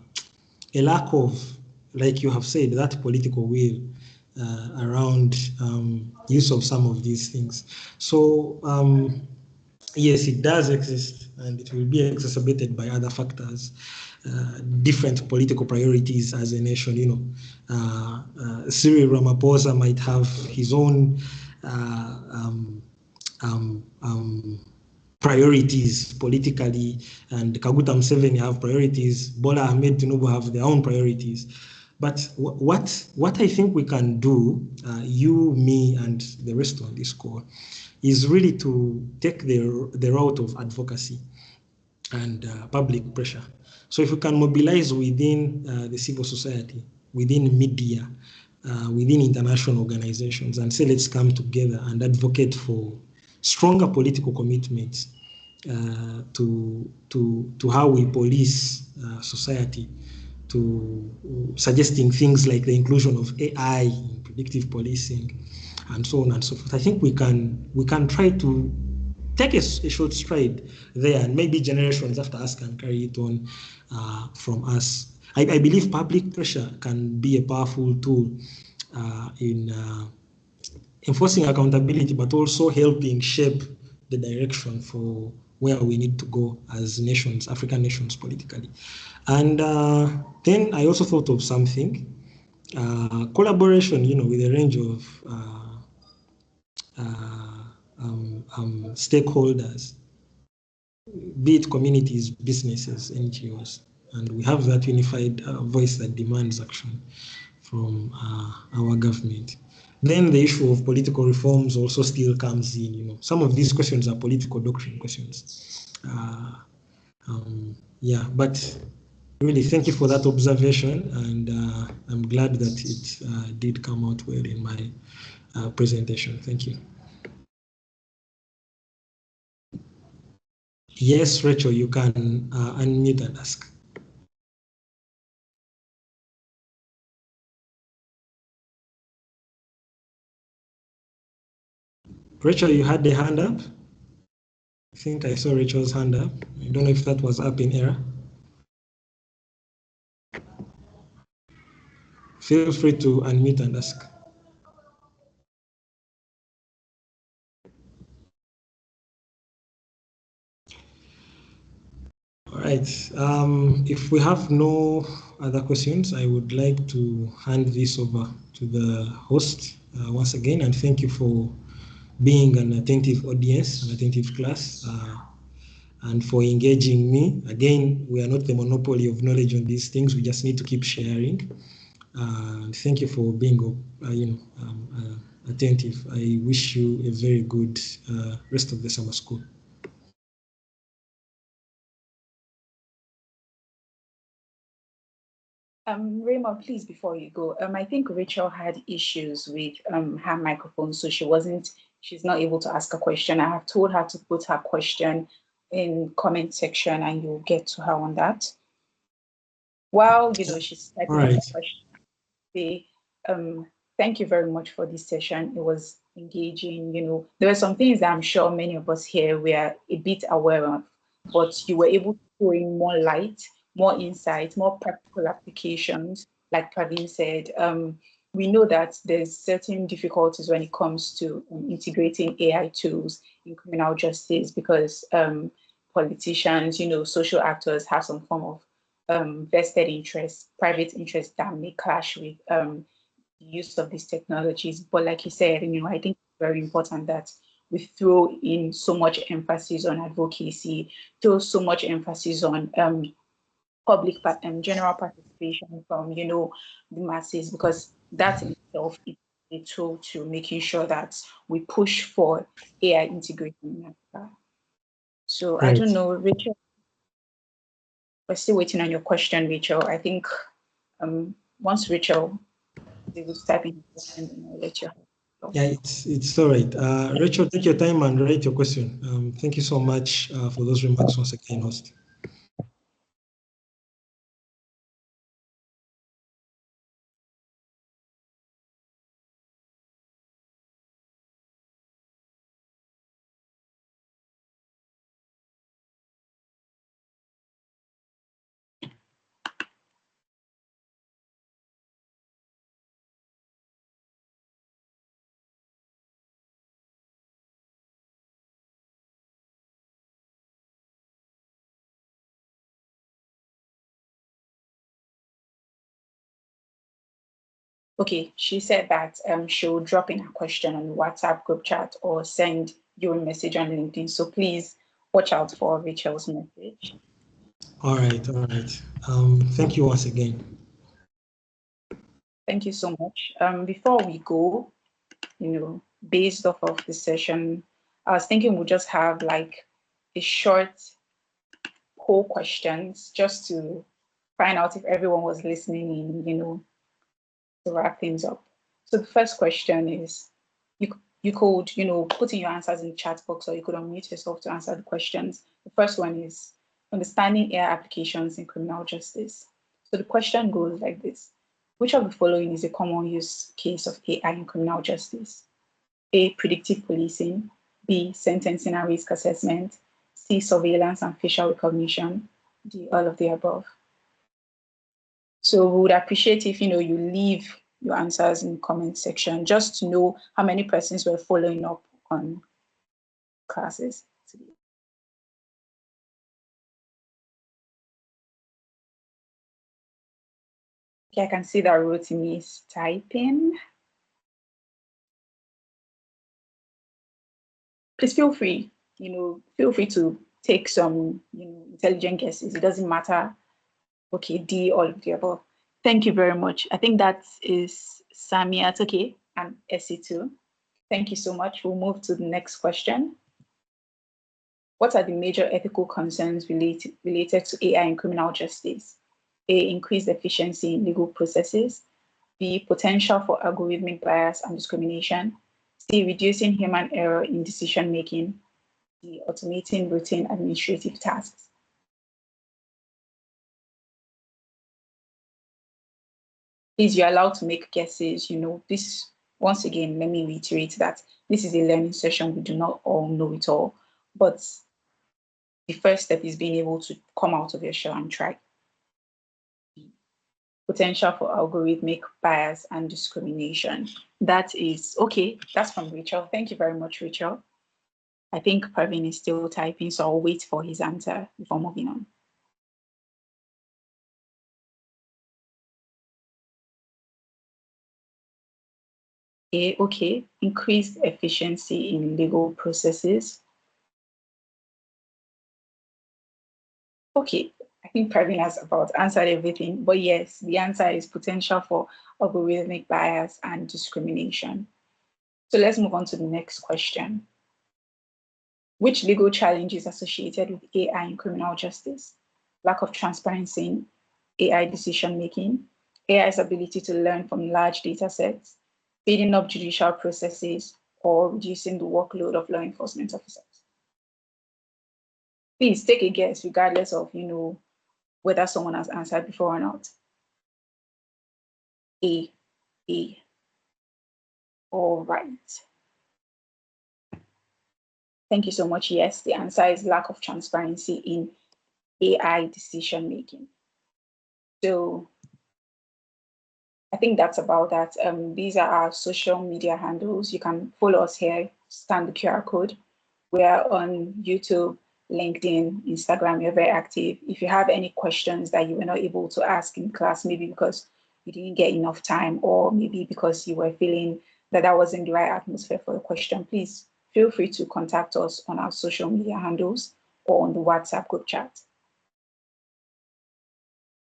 lack of, like you have said, that political will around use of some of these things. So yes, it does exist, and it will be exacerbated by other factors, different political priorities as a nation. Cyril Ramaphosa might have his own priorities politically, and Kaguta Museveni have priorities, Bola Ahmed Tinubu have their own priorities. But what I think we can do, you, me, and the rest on this call, is really to take the route of advocacy and public pressure. So if we can mobilize within the civil society, within media, within international organizations, and say, let's come together and advocate for stronger political commitments to how we police society, to suggesting things like the inclusion of AI in predictive policing, and so on and so forth. I think we can try to take a short stride there, and maybe generations after us can carry it on from us. I believe public pressure can be a powerful tool in enforcing accountability, but also helping shape the direction for where we need to go as nations, African nations politically. And then I also thought of something, collaboration, with a range of stakeholders, be it communities, businesses, NGOs, and we have that unified voice that demands action from our government. Then the issue of political reforms also still comes in. Some of these questions are political doctrine questions. Yeah, but really, thank you for that observation, and I'm glad that it did come out well in my presentation. Thank you. Yes, Rachel, you can unmute and ask. Rachel, you had the hand up? I think I saw Rachel's hand up. I don't know if that was up in error. Feel free to unmute and ask. All right. If we have no other questions, I would like to hand this over to the host once again, and thank you for being an attentive audience, an attentive class, and for engaging me. Again, we are not the monopoly of knowledge on these things. We just need to keep sharing. Thank you for being, attentive. I wish you a very good rest of the summer school. Raymond, please, before you go, I think Rachel had issues with her microphone, so she's not able to ask a question. I have told her to put her question in comment section, and you'll get to her on that. While she's typing Right. the question, thank you very much for this session. It was engaging. There were some things that I'm sure many of us here were a bit aware of, but you were able to throw in more light, more insight, more practical applications. Like Praveen said, we know that there's certain difficulties when it comes to integrating AI tools in criminal justice because politicians, social actors have some form of vested interest, private interest that may clash with the use of these technologies. But like you said, I think it's very important that we throw in so much emphasis on advocacy, throw so much emphasis on public general participation from the masses, because that in itself is a tool to making sure that we push for AI integration in Africa. So Right. I don't know, Rachel. We're still waiting on your question, Rachel. I think once Rachel they will type in the question, and I'll let you. Yeah, it's all right. Rachel, take your time and write your question. Thank you so much for those remarks once again, host. Okay, she said that she'll drop in her question on the WhatsApp group chat or send you a message on LinkedIn. So please watch out for Rachel's message. All right, all right. Thank you once again. Thank you so much. Before we go, based off of the session, I was thinking we'll just have like a short poll questions just to find out if everyone was listening in, to wrap things up. So the first question is, you could, put in your answers in the chat box, or you could unmute yourself to answer the questions. The first one is understanding AI applications in criminal justice. So the question goes like this: which of the following is a common use case of AI in criminal justice? A, predictive policing. B, sentencing and risk assessment. C, surveillance and facial recognition. D, all of the above. So we would appreciate if you leave your answers in the comment section, just to know how many persons were following up on classes today. Okay, I can see that Rotimi is typing. Please feel free, feel free to take some, intelligent guesses. It doesn't matter. Okay, D, all of the above. Thank you very much. I think that is Samia, okay, and Essie too. Thank you so much. We'll move to the next question. What are the major ethical concerns related to AI in criminal justice? A, increased efficiency in legal processes. B, potential for algorithmic bias and discrimination. C, reducing human error in decision making. D, automating routine administrative tasks. Please, you're allowed to make guesses. This, once again, let me reiterate that this is a learning session. We do not all know it all, but the first step is being able to come out of your shell and try. Potential for algorithmic bias and discrimination. That is, okay, that's from Rachel. Thank you very much, Rachel. I think Praveen is still typing, so I'll wait for his answer before moving on. Okay, increased efficiency in legal processes. Okay, I think Praveen has about answered everything, but yes, the answer is potential for algorithmic bias and discrimination. So let's move on to the next question. Which legal challenge is associated with AI in criminal justice? Lack of transparency in AI decision-making, AI's ability to learn from large data sets, speeding up judicial processes, or reducing the workload of law enforcement officers. Please take a guess, regardless of, whether someone has answered before or not. A. All right. Thank you so much. Yes, the answer is lack of transparency in AI decision making. So I think that's about that. These are our social media handles. You can follow us here, scan the QR code. We're on YouTube, LinkedIn, Instagram. We're very active. If you have any questions that you were not able to ask in class, maybe because you didn't get enough time, or maybe because you were feeling that wasn't the right atmosphere for the question, please feel free to contact us on our social media handles or on the WhatsApp group chat.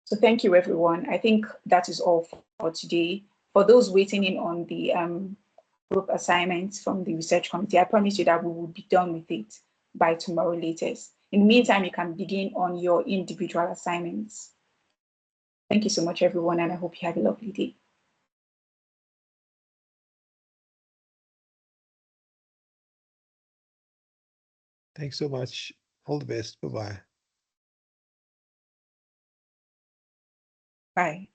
So thank you, everyone. I think that is all for today. For those waiting in on the group assignments from the research committee, I promise you that we will be done with it by tomorrow latest. In the meantime, you can begin on your individual assignments. Thank you so much, everyone, and I hope you have a lovely day. Thanks so much. All the best. Bye-bye. Bye.